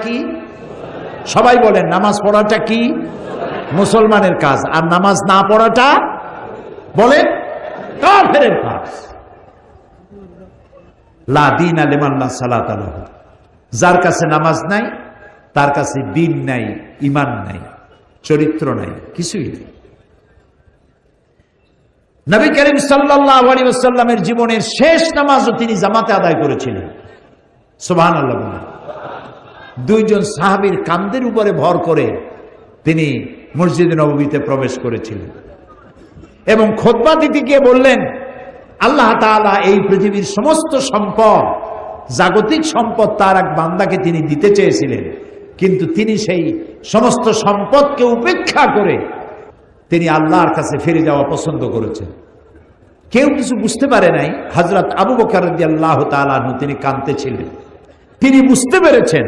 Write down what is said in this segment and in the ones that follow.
কি? সবাই বলেন নামাজ পড়াটা কি? মুসলমানের কাজ, আর নামাজ না পড়াটা বলেন কাফেরের কাজ। লা দীনা লিমান লা সালাতা লাহু, যার কাছে নামাজ নাই তার কাছে দ্বীন নাই, ঈমান নাই, চরিত্র নাই, কিছুই নেই। নবী করিম সাল্লাল্লাহু আলাইহি ওয়াসাল্লামের জীবনের শেষ নামাজও তিনি জামাতে আদায় করেছিলেন। সুবহানাল্লাহ। দুইজন সাহাবীর কাঁধের উপরে ভর করে তিনি মসজিদে নববীতে প্রবেশ করেছিলেন এবং খুতবা দিতে গিয়ে বললেন, আল্লাহ তাআলা এই পৃথিবীর সমস্ত সম্পদ, জাগতিক সম্পদ তার এক বান্দাকে তিনি দিতে চেয়েছিলেন, কিন্তু তিনি সেই সমস্ত সম্পদকে উপেক্ষা করে তিনি আল্লাহর কাছে ফিরে যাওয়া পছন্দ করেছেন। কেউ কিছু বুঝতে পারে নাই। হযরত আবু বকর রাদিয়াল্লাহু তাআলা আনহু তিনি কাঁদতেছিলেন। তিনি বুঝতে পেরেছেন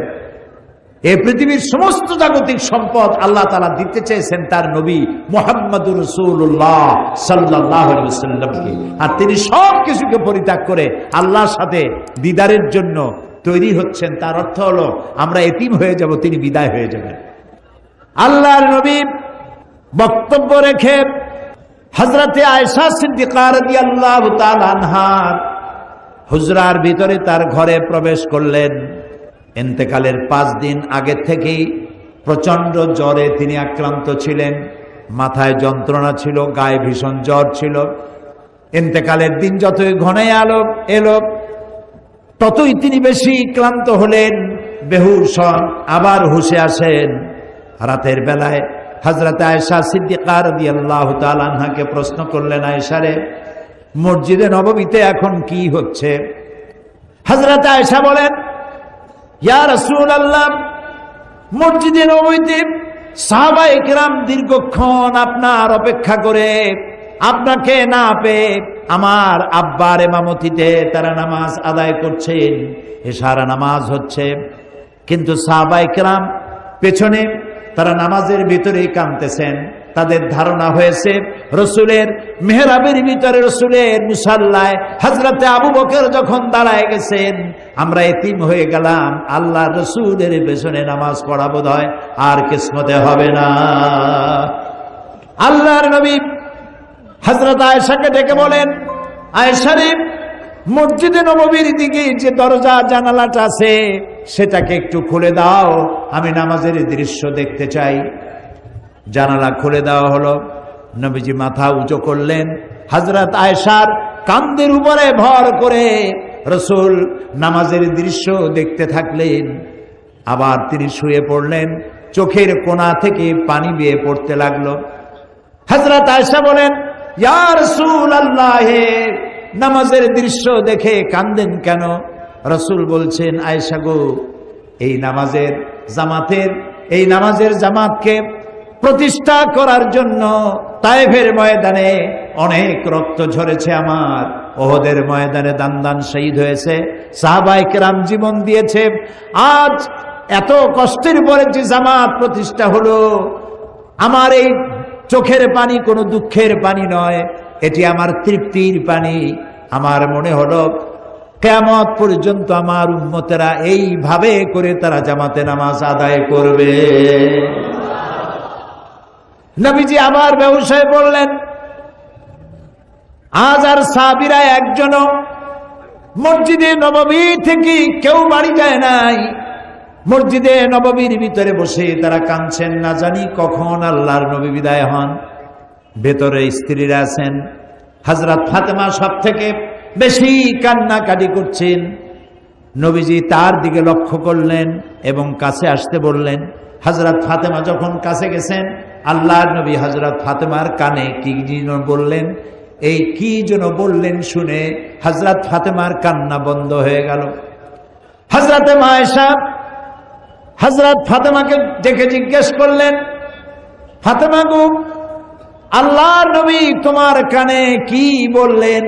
এই পৃথিবীর সমস্ত জাগতিক সম্পদ আল্লাহ তাআলা দিতে চেয়েছেন তার নবী মুহাম্মদুর রাসূলুল্লাহ সাল্লাল্লাহু আলাইহি ওয়াসাল্লামকে, আর তিনি সব কিছুকে পরিত্যাগ করে আল্লাহর সাথে দিদারের জন্য তৈরি হচ্ছেন। তার অর্থ হলো আমরা এতিম হয়ে যাব, তিনি বিদায় হয়ে যাবেন। আল্লাহর নবী বক্তব্য রেখে হযরতে আয়েশা সিদ্দিকা রাদিয়াল্লাহু তাআলা আনহা হুজরার ভিতরে তার ঘরে প্রবেশ করলেন। ইন্তেকালের 5 দিন আগে থেকেই প্রচন্ড জ্বরে তিনি আক্রান্ত ছিলেন, মাথায় যন্ত্রণা ছিল, গায়ে ভীষণ জ্বর ছিল। ইন্তেকালের দিন যতই ঘনায় এলো ততই তিনি বেশি ক্লান্ত হলেন, বেহুশ হন, আবার হুঁশে আসেন। রাতের বেলায় হযরত আয়েশা সিদ্দিকা রাদিয়াল্লাহু তাআলা আনহাকে প্রশ্ন করলেন, আয়েশা রে, মসজিদে নববীতে এখন কি হচ্ছে? হযরত আয়েশা বলেন, ইয়া রাসূলুল্লাহ, মসজিদে নববীতে সাহাবায়ে কেরাম দীর্ঘক্ষণ আপনার অপেক্ষা করে আপনাকে না পেয়ে আমার আব্বার ইমামতিতে তারা নামাজ আদায় করছেন, এশার নামাজ হচ্ছে, কিন্তু সাহাবায়ে কেরাম পেছনে তারা নামাজের ভিতরেই কাঁদতেছেন। তাদের ধারণা হয়েছে রসুলের মেহরাবের ভিতরে, রসুলের মুসাল্লায় হযরতে আবু বকর যখন দাঁড়ায় গেছেন, আমরা এতিম হয়ে গেলাম, আল্লাহ রসুলের পেছনে নামাজ পড়া বোধহয় আর কিসমতে হবে না। আল্লাহর নবী হযরত আয়েশাকে ডেকে বলেন, আয়েশা রে, মসজিদে নববীর দিকে যে দরজা জানালাটা আছে সেটাকে একটু খুলে দাও, আমি নামাজের দৃশ্য দেখতে চাই। জানালা খুলে দেওয়া হলো। নবীজি মাথা উঁচু করলেন, হযরত আয়েশার কাঁধের উপরে ভর করে রাসূল নামাজের দৃশ্য দেখতে থাকলেন। আবার তিনি শুয়ে পড়লেন, চোখের কোণা থেকে পানি বেয়ে পড়তে লাগলো। হযরত আয়েশা বলেন, ইয়া রাসূলুল্লাহ, নামাজের দৃশ্য দেখে কাঁদেন কেন? রাসূল বলছেন, আয়েশা গো, এই নামাজের জামাতকে প্রতিষ্ঠা করার জন্য তায়েফের ময়দানে অনেক রক্ত ঝরেছে আমার, ওহদের ময়দানে দান দান শহীদ হয়েছে, সাহাবায়ে কেরাম জীবন দিয়েছে। আজ এত কষ্টের পরে যে জামাত প্রতিষ্ঠা হলো, আমার এই চোখের পানি কোনো দুঃখের পানি নয়, এটি আমার তৃপ্তির পানি। আমার মনে হলো কিয়ামত পর্যন্ত আমার উম্মতেরা এইভাবে করে তারা জামাতে নামাজ আদায় করবে। নবীজি আবার বেহুশ হয়ে পড়লেন। আজ আর সাহাবীরা একজনও মসজিদে নববী থেকে কেউ বাড়ি যায় নাই। মসজিদে নববীর ভিতরে বসে তারা কাঁদছেন, না জানি কখন আল্লাহর নবী বিদায় হন। ভেতরে স্ত্রীরা আছেন। হযরত ফাতেমা সব থেকে বেশি কান্নাকাটি করছেন। নবীজি তার দিকে লক্ষ্য করলেন এবং কাছে আসতে বললেন। হযরত ফাতেমা যখন কাছে গেছেন, আল্লাহর নবী হযরত ফাতেমার কানে কি যেন বললেন। এই কি যেন বললেন শুনে হযরত ফাতেমার কান্না বন্ধ হয়ে গেল। হযরতে আয়েশা হযরত ফাতেমাকে ডেকে জিজ্ঞেস করলেন, ফাতেমা গো, আল্লাহর নবী তোমার কানে কি বললেন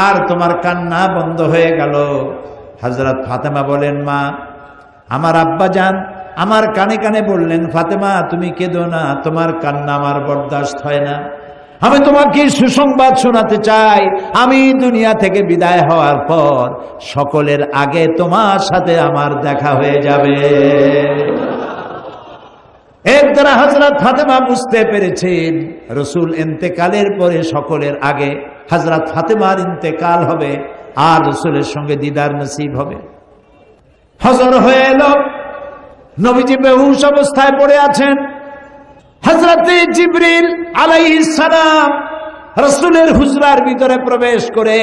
আর তোমার কান্না বন্ধ হয়ে গেল? হযরত ফাতেমা বলেন, মা, আমার আব্বাজান আমার কানে কানে বললেন, ফাতেমা তুমি কেঁদো না, তোমার কান্না আমার বরদাস্ত হয় না। আমি তোমাকে সুসংবাদ শোনাতে চাই, আমি দুনিয়া থেকে বিদায় হওয়ার পর সকলের আগে তোমার সাথে আমার দেখা হয়ে যাবে। হযরত ফাতেমা বুঝতে পেরেছেন রাসূল ইন্তেকালের পরে সকলের আগে হযরত ফাতেমার ইন্তেকাল হবে আর রাসূলের সঙ্গে দিদার নসিব হবে। ফজর হয়ে এলো, নবীজি বেহুশ অবস্থায় পড়ে আছেন। হযরতে জিবরিল আলাইহিস সালাম রাসূলের হুজরার ভিতরে প্রবেশ করে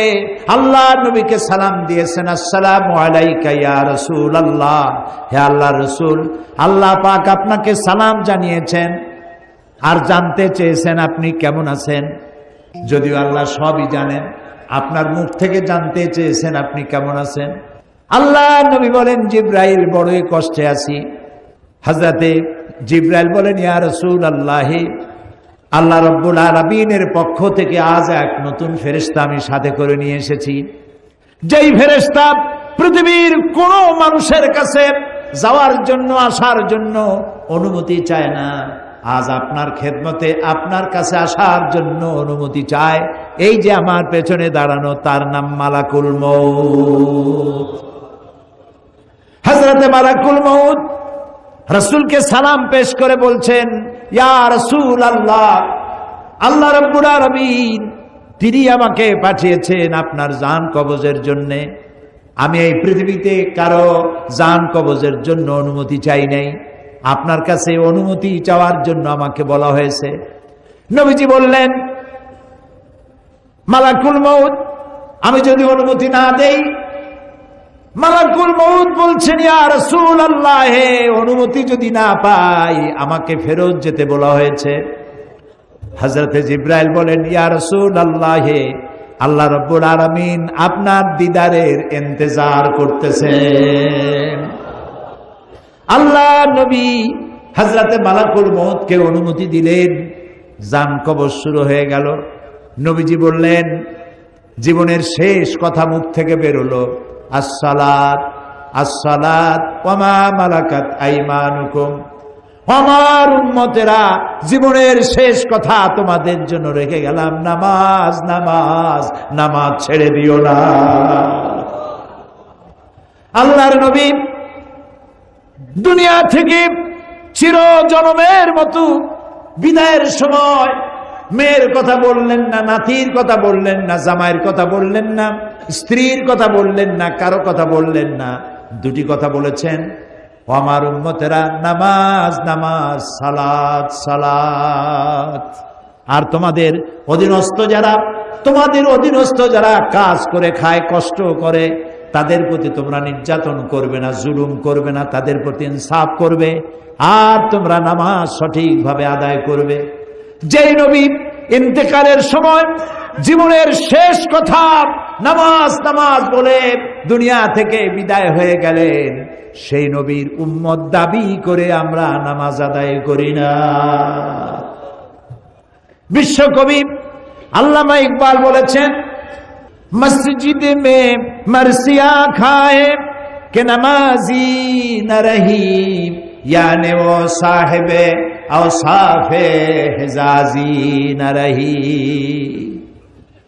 আল্লাহর নবীকে সালাম দিয়েছেন, আসসালামু আলাইকা ইয়া রাসূলুল্লাহ, হে আল্লাহর রাসূল, আল্লাহ পাক আপনাকে সালাম জানিয়েছেন আর জানতে চেয়েছেন আপনি কেমন আছেন। যদিও আল্লাহ সবই জানেন, আপনার মুখ থেকে জানতে চেয়েছেন আপনি কেমন আছেন। আল্লাহ নবী বলেন, জিবরাইল বড়ই কষ্টে আছি। হযরতে জিবরাইল বলেন, ইয়া রাসূলুল্লাহ, আল্লাহ রাব্বুল আলামিনের পক্ষ থেকে আজ এক নতুন ফেরেশতা আমি সাথে করে নিয়ে এসেছি, যেই ফেরেশতা পৃথিবীর কোন মানুষের কাছে যাওয়ার জন্য আসার জন্য অনুমতি চায় না, আজ আপনার খেদমতে আপনার কাছে আসার জন্য অনুমতি চায়। এই যে আমার পেছনে দাঁড়ানো, তার নাম মালাকুল মউত। হযরতে মালাকুল মউত রাসূলকে সালাম পেশ করে বলছেন, ইয়া রাসূলুল্লাহ, আল্লাহ রাব্বুল আলামিন তিনি আমাকে পাঠিয়েছেন আপনার জান কবজের জন্য। আমি এই পৃথিবীতে কারো জান কবজের জন্য অনুমতি চাই নাই, আপনার কাছে অনুমতি চাওয়ার জন্য আমাকে বলা হয়েছে। নবীজি বললেন, মালাকুল মউত, আমি যদি অনুমতি না দেই? মালাকুল মউত বলছেন, ইয়া রাসূলুল্লাহ, হে অনুমতি যদি না পাই আমাকে ফেরত যেতে বলা হয়েছে। হযরতে জিবরাইল বলেন, ইয়া রাসূলুল্লাহ, হে আল্লাহ রাব্বুল আলামিন আপনার দিদারের ইন্তজার করতেছেন। আল্লাহ নবী হযরতে মালাকুল মউতকে অনুমতি দিলেন, জান কবজ শুরু হয়ে গেল। নবীজি বললেন, জীবনের শেষ কথা মুখ থেকে বেরোলো, আসসালাত আসসালাত ওয়া মা মালাকাত আইমানুকুম, আমার উম্মতেরা জীবনের শেষ কথা তোমাদের জন্য রেখে গেলাম, নামাজ নামাজ নামাজ ছেড়ে দিও না। আল্লাহর নবী দুনিয়া থেকে চির জনমের মতো বিদায়ের সময় মেয়ের কথা বললেন না, নাতির কথা বললেন না, জামাইয়ের কথা বললেন না, স্ত্রীর কথা বললেন না, কারো কথা বললেন না। দুটি কথা বলেছেন, আমার উম্মতেরা নামাজ নামাজ, সালাত সালাত। আর তোমাদের অধীনস্থ যারা কাজ করে খায়, কষ্ট করে, তাদের প্রতি তোমরা নির্যাতন করবে না, জুলুম করবে না, তাদের প্রতি ইনসাফ করবে, আর তোমরা নামাজ সঠিকভাবে আদায় করবে। যেই নবী ইন্তেকালের সময় জীবনের শেষ কথা নামাজ নামাজ বলে দুনিয়া থেকে বিদায় হয়ে গেলেন, সেই নবীর উম্মত দাবি করে আমরা নামাজ আদায় করি না। বিশ্বকবি আল্লামা ইকবাল বলেছেন, মসজিদ মে মরসিয়া খায়ে কে নামাজি না রহি, याने वो साहिबे औसाफे हिजाजी न रही।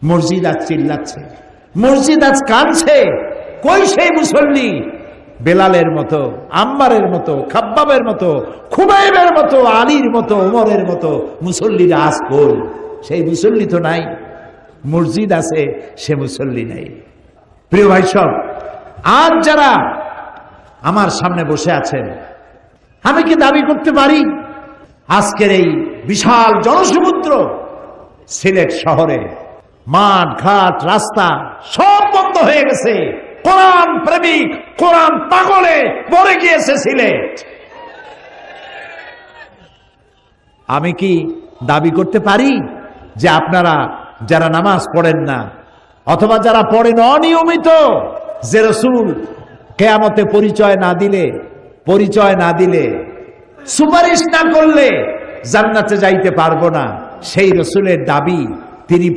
মসজিদ আজ চিল্লাচ্ছে, মসজিদ আজ কাঁদছে, কই সেই মুসল্লি? বেলালের মতো, আম্মারের মতো, খাব্বাবের মতো, খুবাইবের মতো, আলীর মতো, ওমরের মতো মুসল্লিরা আজ কই? সেই মুসল্লি তো নাই। মসজিদ আছে, সে মুসল্লি নাই। প্রিয় ভাই সব, আজ যারা আমার সামনে বসে আছেন, আমি কি দাবি করতে পারি আজকের এই বিশাল জনসমুদ্র সিলেট শহরে মাঠ ঘাট রাস্তা সব বন্ধ হয়ে গেছে, কোরআন প্রেমিক কোরআন পাগলে ভরে গিয়েছে সিলেট? আমি কি দাবি করতে পারি যে আপনারা যারা নামাজ পড়েন না অথবা যারা পড়েন অনিয়মিত, যে রাসূল কিয়ামতে পরিচয় না দিলে সুপারিশ না করলে জান্নাতে যাইতে পারবো না, সেই রাসূলের দাবি তিনি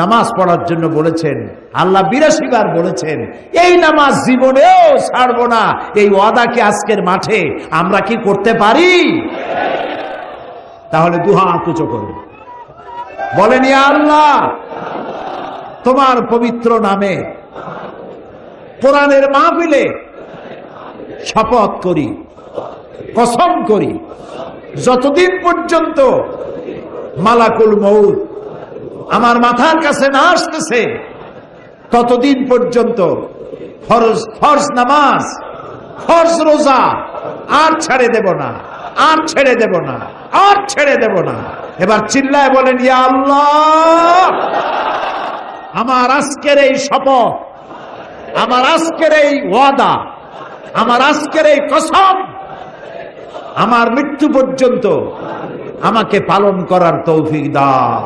নামাজ পড়ার জন্য বলেছেন, আল্লাহ 82 বার বলেছেন, এই নামাজ জীবনেও ছাড়বো না, এই ওয়াদাকে আজকের মাঠে আমরা কি করতে পারি? তাহলে দুহাত উঁচু করুন, বলেন, ইয়া আল্লাহ, তোমার পবিত্র নামে কোরআনের মাহফিলে শপথ করি, কসম করি, যতদিন পর্যন্ত মালাকুল মউত আমার মাথার কাছে না আসতেছে ততদিন পর্যন্ত ফরজ নামাজ, ফরজ রোজা আর ছেড়ে দেব না, আর ছেড়ে দেব না, আর ছেড়ে দেব না। এবার চিল্লায় বলেন, ইয়া আল্লাহ, আমার আজকের এই শপথ, আমার আজকের এই ওয়াদা, আমার আজকের এই কসম আমার মৃত্যু পর্যন্ত আমাকে পালন করার তৌফিক দাও।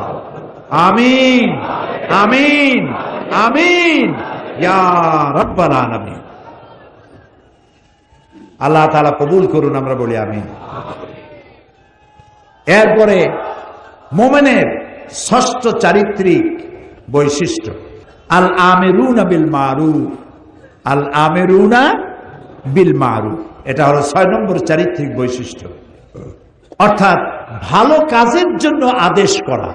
আমিন, আমিন, আমিন ইয়া রাব্বাল আলামিন। আল্লাহ তাআলা কবুল করুন, আমরা বলি আমিন। এরপরে মুমিনের ষষ্ঠ চারিত্রিক বৈশিষ্ট্য আল আমিরুনা বিল মারুফ। আল আমিরুনা বিল মারুফ, এটা হলো 6 নম্বর চারিত্রিক বৈশিষ্ট্য, অর্থাৎ ভালো কাজের জন্য আদেশ করা।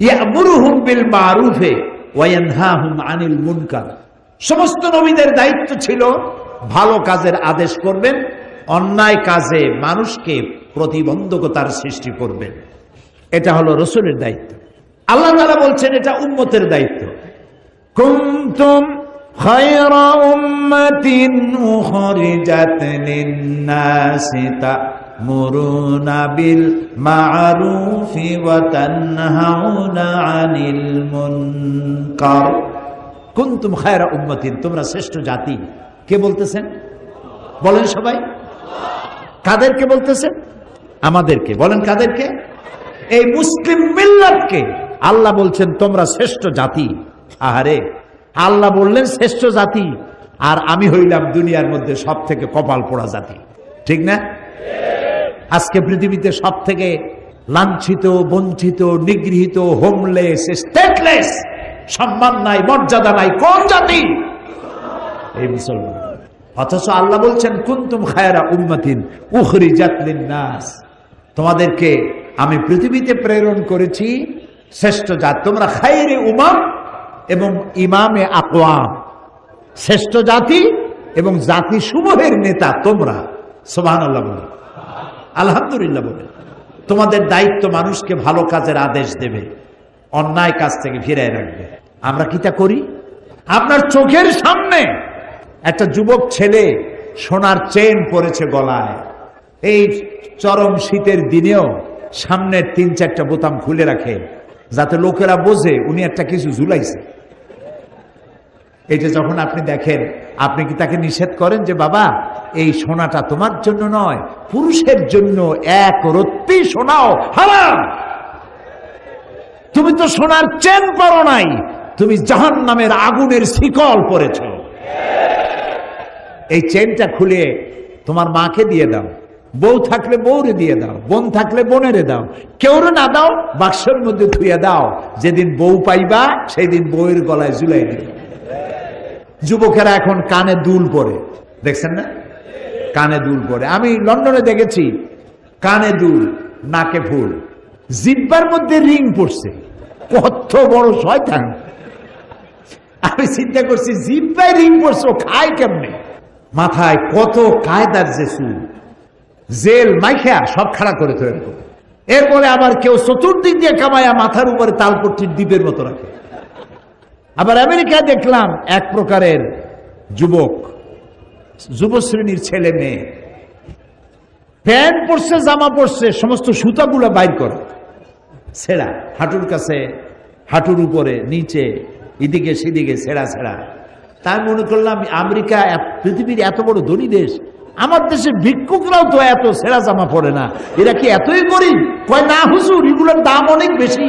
ইয়ামুরুহুম বিল মারুফে ওয়া ইয়ানহাহুম আনিল মুনকার। সমস্ত নবীদের দায়িত্ব ছিল ভালো কাজের আদেশ করবেন, অন্যায় কাজে মানুষকে প্রতিবন্ধকতার সৃষ্টি করবেন। এটা হলো রাসূলের দায়িত্ব। আল্লাহ তাআলা বলছেন এটা উম্মতের দায়িত্ব। কুনতুম খায়রা উম্মাতিন উখরিজাত লিন-নাসি তা'মুরুনা বিল মা'রুফি ওয়া তানহাউনা আনিল মুনকার। কুনতুম খায়রা উম্মাতিন, তোমরা শ্রেষ্ঠ জাতি। কে বলতেছেন? বলেন সবাই। কাদেরকে বলতেছেন? আমাদেরকে। বলেন কাদেরকে? এই মুসলিম মিল্লাতকে আল্লাহ বলছেন তোমরা শ্রেষ্ঠ জাতি। আহারে, আল্লাহ বললেন শ্রেষ্ঠ জাতি, আর আমি হইলাম দুনিয়ার মধ্যে সব থেকে কপাল পোড়া জাতি, ঠিক না? আজকে পৃথিবীতে সব থেকে লাঞ্ছিত, বঞ্চিত, নিগৃহীত, হোমলেস, স্টেটলেস, সম্মান নাই, মর্যাদা নাই কোন জাতি? এই মুসলমান। অথচ আল্লাহ বলছেন কুনতুম খায়রা উম্মাতিন উখরিজাত লিন-নাস, তোমাদেরকে আমি পৃথিবীতে প্রেরণ করেছি শ্রেষ্ঠ জাতি। তোমরা খায়রে উম্মাহ এবং ইমামে আকওয়াম, শ্রেষ্ঠ জাতি এবং জাতি সমূহের নেতা তোমরা। সুবহানাল্লাহ বলে, আলহামদুলিল্লাহ বলে। তোমাদের দায়িত্ব মানুষকে ভালো কাজের আদেশ দেবে, অন্যায় কাজ থেকে ফিরিয়ে রাখবে। আমরা কি তা করি? আপনার চোখের সামনে একটা যুবক ছেলে সোনার চেন পরেছে গলায়, এই চরম শীতের দিনেও সামনের 3-4টা বোতাম খুলে রাখে যাতে লোকেরা বোঝে উনি একটা কিছু ঝুলাইছে। এটা যখন আপনি দেখেন, আপনি কি তাকে নিষেধ করেন যে বাবা এই সোনাটা তোমার জন্য নয়, পুরুষের জন্য, এক রত্তি সোনাও হারাম। তুমি তো সোনার চেন পরো নাই, তুমি জাহান্নামের আগুনের শিকল পরেছ। এই চেনটা খুলে তোমার মাকে দিয়ে দাও, বউ থাকলে বউরে দিয়ে দাও, বোন থাকলে বোনেরে দাও, কেউরে না দাও বাক্সের মধ্যে ধুয়ে দাও। যেদিন বউ পাইবা সেই দিন বউয়ের গলায় ঝুলাই দিবে। যুবকেরা এখন কানে দুল পরে, দেখছেন না? কানে দুল পরে। আমি লন্ডনে দেখেছি কানে দুল, নাকে ফুল, জিব্বার মধ্যে রিং পড়ছে। কত বড় শয়তান! আমি চিন্তা করছি জিব্বায় রিং পড়ছে, ও খায় কেমনে? মাথায় কত কায়দার যে চুল, জেল মাইখা সব খাড়া করে তৈরি করে। এরপরে আবার কেউ চতুর্দিক দিয়ে কামায়া মাথার উপরে তালপট্টির দ্বীপের মতো রাখে। আবার আমেরিকায় দেখলাম এক প্রকারের যুবক, যুবশ্রেণীর ছেলে মেয়ে, প্যান্ট পরছে, জামা পরছে, সমস্ত সুতাগুলো বাইর করে ছেঁড়া, হাঁটুর কাছে, হাঁটুর উপরে, নিচে, এদিকে সেদিকে ছেঁড়া ছেঁড়া। তাই মনে করলাম আমেরিকা পৃথিবীর এত বড় ধনী দেশ, আমার দেশে ভিক্ষুকরাও তো এত ছেঁড়া জামা পরে না, এরা কি এতই গরিব? কয় না হুজুর, এগুলোর দাম অনেক বেশি।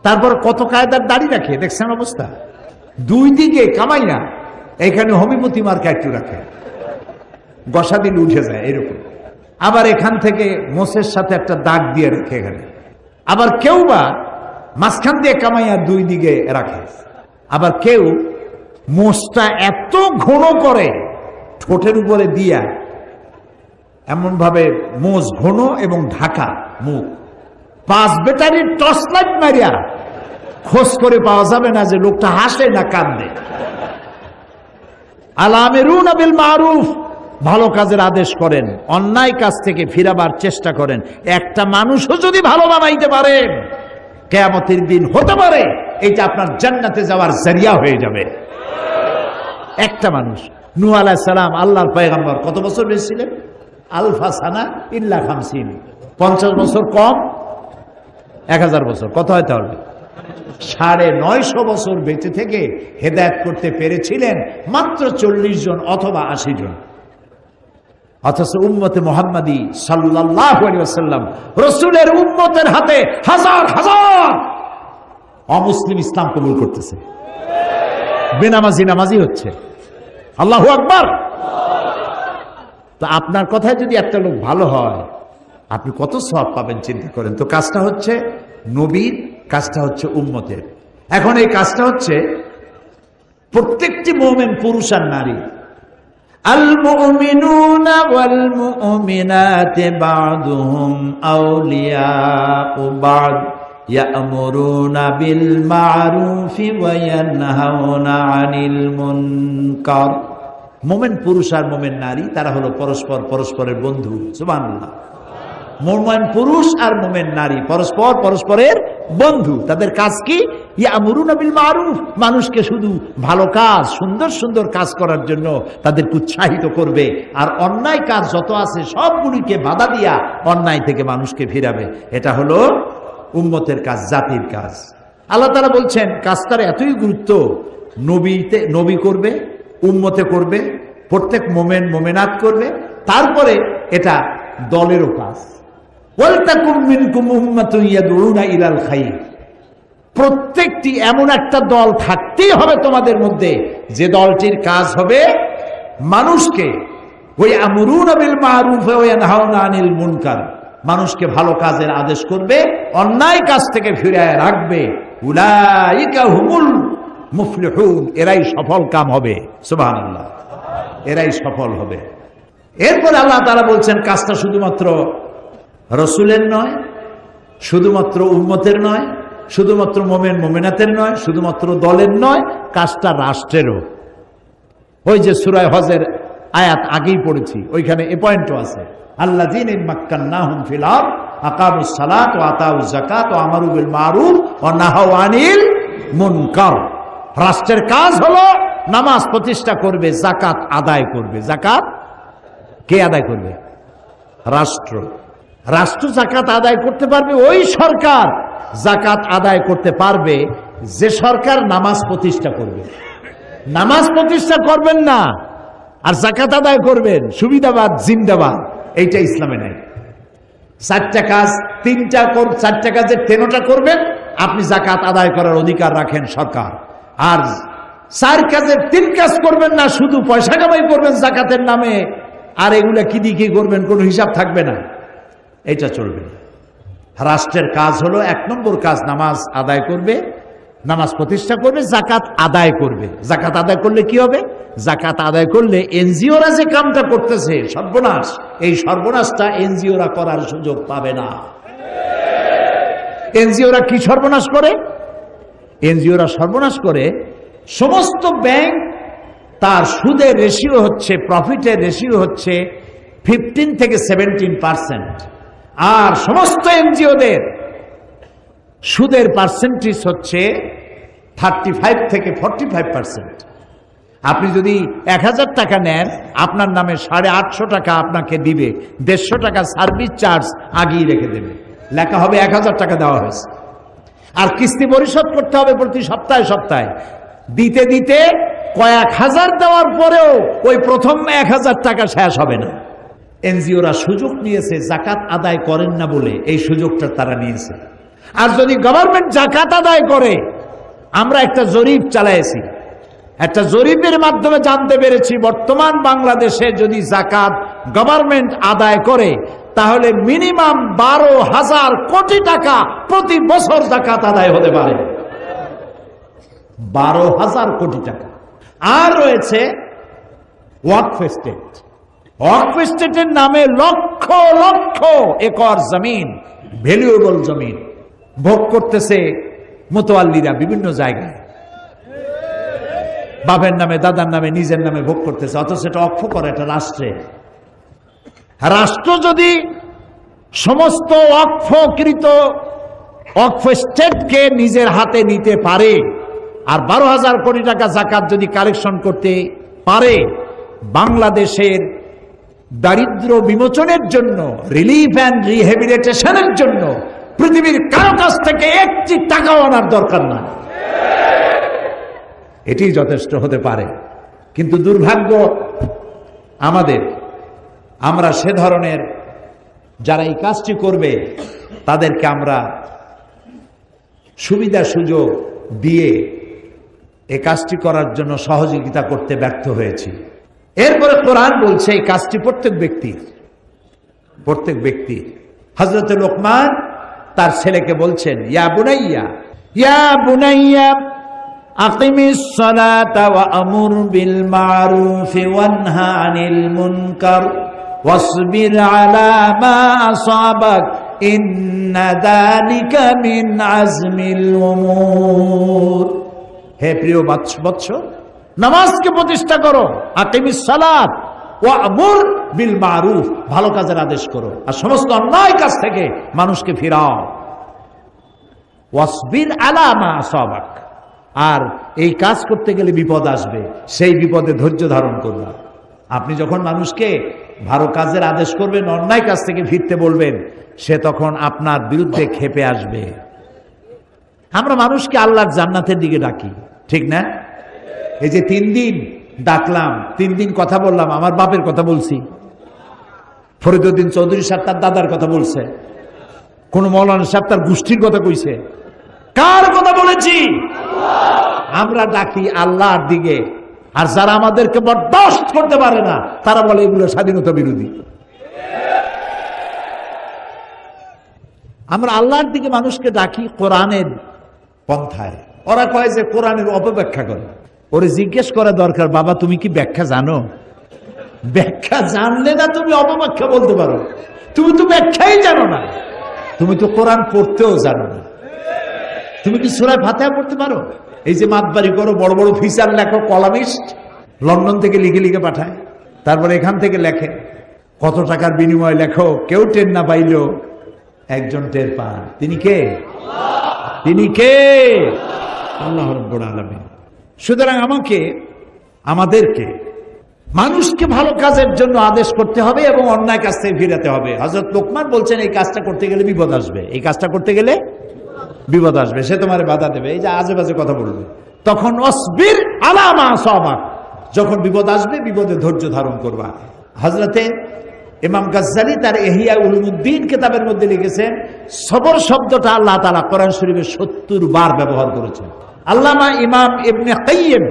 তারপর কত কায়দার দাড়ি রাখে, দেখছেন অবস্থা? দুই দিকে কামাইয়া এখানে হোমিওপ্যাথি মার্কা একটু রাখে, গসা দিল উঠে যায় এরকম। আবার এখান থেকে মোষের সাথে একটা দাগ দিয়ে রাখে এখানে। আবার কেউ বা মাঝখান দিয়ে কামাইয়া দুই দিকে রাখে। আবার কেউ মোষটা এত ঘন করে ঠোঁটের উপরে দিয়া, এমন ভাবে মোষ ঘন এবং ঢাকা মুখ, 5 ব্যাটারির টর্চ লাইট মারিয়া খোঁজ করে পাওয়া যাবে না যে লোকটা হাসে না কান্দে। আল আমিরুনা বিল মারুফ ভালো কাজের আদেশ করেন, অন্যায় কাজ থেকে ফিরাবার চেষ্টা করেন। একটা মানুষও যদি ভালো বানাইতে পারেন, কিয়ামতের দিন হতে পারে এটা আপনার জান্নাতে যাওয়ার জরিয়া হয়ে যাবে। একটা মানুষ। নূহ আলাইহিস সালাম আল্লাহর পয়গম্বর, কত বছর বেঁচে ছিলেন? আলফা সানা ইল্লা 50, 50 বছর কম 1000 বছর, কত হয় তাহলে? 950 বছর বেঁচে থেকে হেদায়েত করতে পেরেছিলেন মাত্র 40 জন অথবা 80 জন। অথচ উম্মতে মুহাম্মাদি সাল্লাল্লাহু আলাইহি ওয়াসাল্লাম রাসূলের উম্মতের হাতে হাজার হাজার অমুসলিম ইসলাম কবুল করতেছে, বেনামাজি নামাজি হচ্ছে। আল্লাহু আকবার। তো আপনার কথায় যদি একটা লোক ভালো হয়, আপনি কত সওয়াব পাবেন চিন্তা করেন। তো কাজটা হচ্ছে নবীর, কাজটা হচ্ছে উম্মতের। এখন এই কাজটা হচ্ছে প্রত্যেকটি মুমিন, পুরুষ আর নারী। আল মুমিনুনা ওয়াল মুমিনাতু বা'দুহুম আউলিয়াউ বা'দ ইয়া'মুরুনা বিল মা'রুফি ওয়া ইয়ানহাউনা আনিল মুনকার। মুমিন পুরুষ আর মুমিন নারী তারা হলো পরস্পরের বন্ধু। সুবহানাল্লাহ। মুমিন পুরুষ আর মুমিন নারী পরস্পরের বন্ধু। তাদের কাজ কি? ইয়া'মুরুনা বিল মা'রুফ, মানুষকে শুধু ভালো কাজ, সুন্দর সুন্দর কাজ করার জন্য তাদেরকে উৎসাহিত করবে, আর অন্যায় কাজ যত আছে সবগুলিকে বাধা দিয়া অন্যায় থেকে মানুষকে ফিরাবে। এটা হলো উম্মতের কাজ, জাতির কাজ। আল্লাহ তাআলা বলছেন কাজটার এতই গুরুত্ব, নবী করবে, উম্মতে করবে, প্রত্যেক মুমিন মুমিনাত করবে, তারপরে এটা দলেরও কাজ। ওয়ালতাকুম মিনকুম উম্মাতুন ইয়াদউনা ইলাল খায়র, প্রত্যেকটি এমন একটা দল থাকতেই হবে তোমাদের মধ্যে যে দলটির কাজ হবে মানুষকে ওয়া'মুরুনা বিল মা'রুফ ওয়া ইয়ানহাউনা আনিল মুনকার, মানুষকে ভালো কাজের আদেশ করবে, অন্যায় কাজ থেকে ফিরিয়ে রাখবে। উলাইকা হুমুল মুফলিহুন, এরাই সফল কাম হবে। সুবহানাল্লাহ, এরাই সফল হবে। এরপর আল্লাহ তাআলা বলছেন কাজটা শুধুমাত্র রাসূলের নয়, শুধুমাত্র উম্মতের নয়, শুধুমাত্র মুমিন মুমিনাতের নয়, শুধুমাত্র দলের নয়, কাজটা রাষ্ট্রেরও। ওই যে সূরা হজের আয়াত আগেই পড়েছি, ওইখানে এই পয়েন্টও আছে। আল্লাযীনা মাক্কান্নাহুম ফিল আরদ আকামুস সালাত ওয়া আতাউজ যাকাত ওয়া আমারু বিল মারুফ ওয়া নাহাউ আনিল মুনকার। রাষ্ট্রের কাজ হলো নামাজ প্রতিষ্ঠা করবে, যাকাত আদায় করবে। যাকাত কে আদায় করবে? রাষ্ট্র। রাষ্ট্র যাকাত আদায় করতে পারবে ওই সরকার, যাকাত আদায় করতে পারবে যে সরকার নামাজ প্রতিষ্ঠা করবে। নামাজ প্রতিষ্ঠা করবেন না আর যাকাত আদায় করবেন, সুবিধাবাদ জিন্দাবাদ, এইটা ইসলামে নাই। 4টা কাজ 4টা কাজের 3টা করবেন, আপনি যাকাত আদায় করার অধিকার রাখেন সরকার। আর 4 কাজের 3 কাজ করবেন না, শুধু পয়সা কামাই করবেন যাকাতের নামে, আর এগুলা কি দিয়ে কি করবেন কোনো হিসাব থাকবে না, এটা চলবে না। রাষ্ট্রের কাজ হলো 1 নম্বর কাজ নামাজ আদায় করবে, নামাজ প্রতিষ্ঠা করবে, যাকাত আদায় করবে। যাকাত আদায় করলে কি হবে? যাকাত আদায় করলে এনজিওরা যে কামটা করতেছে সর্বনাশ, এই সর্বনাশটা এনজিওরা করার সুযোগ পাবে না। এনজিওরা কি সর্বনাশ করে? এনজিওরা সর্বনাশ করে সমস্ত ব্যাংক তার সুদের রেশিও হচ্ছে, প্রফিটের রেশিও হচ্ছে 15 থেকে 17%, আর সমস্ত এনজিওদের সুদের পার্সেন্টেজ হচ্ছে 35 থেকে 45%। আপনি যদি 1000 টাকা নেন, আপনার নামে 850 টাকা আপনাকে দিবে, 150 টাকা সার্ভিস চার্জ আগেই রেখে দেবে, লেখা হবে 1000 টাকা দেওয়া হয়েছে। আর কিস্তি পরিশোধ করতে হবে প্রতি সপ্তাহে সপ্তাহে, দিতে দিতে কয়েক হাজার দেওয়ার পরেও ওই প্রথম 1000 টাকা শেষ হবে না। এনজিওরা সুযোগ নিয়েছে, যাকাত আদায় করেন না বলে এই সুযোগটা তারা নিয়েছে। আর যদি গভর্নমেন্ট যাকাত আদায় করে, আমরা একটা জরিপ চালাইছি, একটা জরিপের মাধ্যমে জানতে পেরেছি বর্তমান বাংলাদেশে যদি যাকাত গভর্নমেন্ট আদায় করে তাহলে মিনিমাম 12,000 কোটি টাকা প্রতি বছর যাকাত আদায় হতে পারে। 12,000 কোটি টাকা। আর রয়েছে ওয়াকফ স্টেট। ওয়াকফ স্টেটের নামে লক্ষ লক্ষ একর জমিন, ভ্যালুয়েবল জমিন ভোগ করতেছে মোতোয়াল্লিরা বিভিন্ন জায়গায়। বাপের নামে দাদার নামে নিজের নামে ভোগ করতেছে, অথচ এটা অক্ষ করে একটা রাষ্ট্রে। রাষ্ট্র যদি সমস্ত অক্ষ স্টেটকে নিজের হাতে নিতে পারে, আর 12,000 কোটি টাকা যাকাত যদি কালেকশন করতে পারে, বাংলাদেশের দারিদ্র বিমোচনের জন্য, রিলিফ অ্যান্ড রিহ্যাবিলিটেশনের জন্য পৃথিবীর কারো কাছ থেকে একটি টাকাও আনার দরকার না, এটি যথেষ্ট হতে পারে। কিন্তু দুর্ভাগ্য আমাদের, আমরা সে ধরনের যারা এই কাজটি করবে তাদেরকে আমরা সুবিধা সুযোগ দিয়ে এই কাজটি করার জন্য সহযোগিতা করতে ব্যর্থ হয়েছি। এরপরে কোরআন বলছে এই কাজটি প্রত্যেক ব্যক্তির। হযরত লোকমান তার ছেলেকে বলছেন, ইয়া বুনাইয়া আকিমিস সালাতা ওয়া আমুর বিল মারুফি ওয়ানহা আনিল মুনকার ওয়াসবির আলা মা আসাবাক ইন্না যালিকা মিন আজমিল উমুর। হে প্রিয় বৎস, নামাজকে প্রতিষ্ঠা করো, আকিমিস সালাত ওয়া আমুর বিল মারুফ, ভালো কাজের আদেশ করো, আর সমস্ত অন্যায় কাজ থেকে মানুষকে ফিরাও। ওয়াসবির আলা মা আসাবাক, আর এই কাজ করতে গেলে বিপদ আসবে, সেই বিপদে ধৈর্য ধারণ করবা। আপনি যখন মানুষকে ভালো কাজের আদেশ করবেন, অন্যায় কাজ থেকে ফিরতে বলবেন, সে তখন আপনার বিরুদ্ধে ক্ষেপে আসবে। আমরা মানুষকে আল্লাহর জান্নাতের দিকে ডাকি, ঠিক না? এই যে 3 দিন ডাকলাম, 3 দিন কথা বললাম, আমার বাপের কথা বলছি, ফরিদউদ্দিন চৌধুরী সাহেব তার দাদার কথা বলছে, কোন মৌলানা সাহেব তার গোষ্ঠীর কথা কইছে, কার কথা বলেছি? আমরা ডাকি আল্লাহর দিকে। আর যারা আমাদেরকে বরদাস্ত করতে পারে না, তারা বলে এগুলো স্বাধীনতা বিরোধী। আমরা আল্লাহর দিকে মানুষকে ডাকি কোরআনের পন্থায়। ওরা কয় যে কোরআনের অপব্যাখ্যা করে। ওরে জিজ্ঞেস করা দরকার, বাবা তুমি কি ব্যাখ্যা জানো? ব্যাখ্যা জানলে না তুমি অপব্যাখ্যা বলতে পারো। তুমি তো ব্যাখ্যাই জানো না, তুমি তো কোরআন পড়তেও জানো না। তুমি কি সূরা ফাতিহা পড়তে পারো? এই যে মাতবাড়ি করো, বড় বড় ফিচার লেখো, কলামিস্ট লন্ডন থেকে লিখে পাঠায়, তারপরে এখান থেকে লেখে, কত টাকার বিনিময়ে লেখো, কেউ টের না পাইলো একজন টের পান। তিনি কে? আল্লাহ রাব্বুল আলামিন। সুতরাং আমাদেরকে মানুষকে ভালো কাজের জন্য আদেশ করতে হবে এবং অন্যায় কাজ থেকে ফিরাতে হবে। হযরত লোকমান বলছেন এই কাজটা করতে গেলে বিপদ আসবে, এই কাজটা করতে গেলে বিপদ আসবে, সে তোমার বাধা দেবে, এই যে আজে বাজে কথা বলবে। তখন অসবির আলা মা আসাবাক, যখন বিপদ আসবে বিপদে ধৈর্য ধারণ করবা। হযরতে ইমাম গাজ্জালি তার ইহয়া উলুমুদ্দিন কিতাবের মধ্যে লিখেছেন, সবর শব্দটা আল্লাহ তাআলা কোরআন শরীফে 70 বার ব্যবহার করেছেন। আল্লামা ইমাম ইবনে কাইয়িম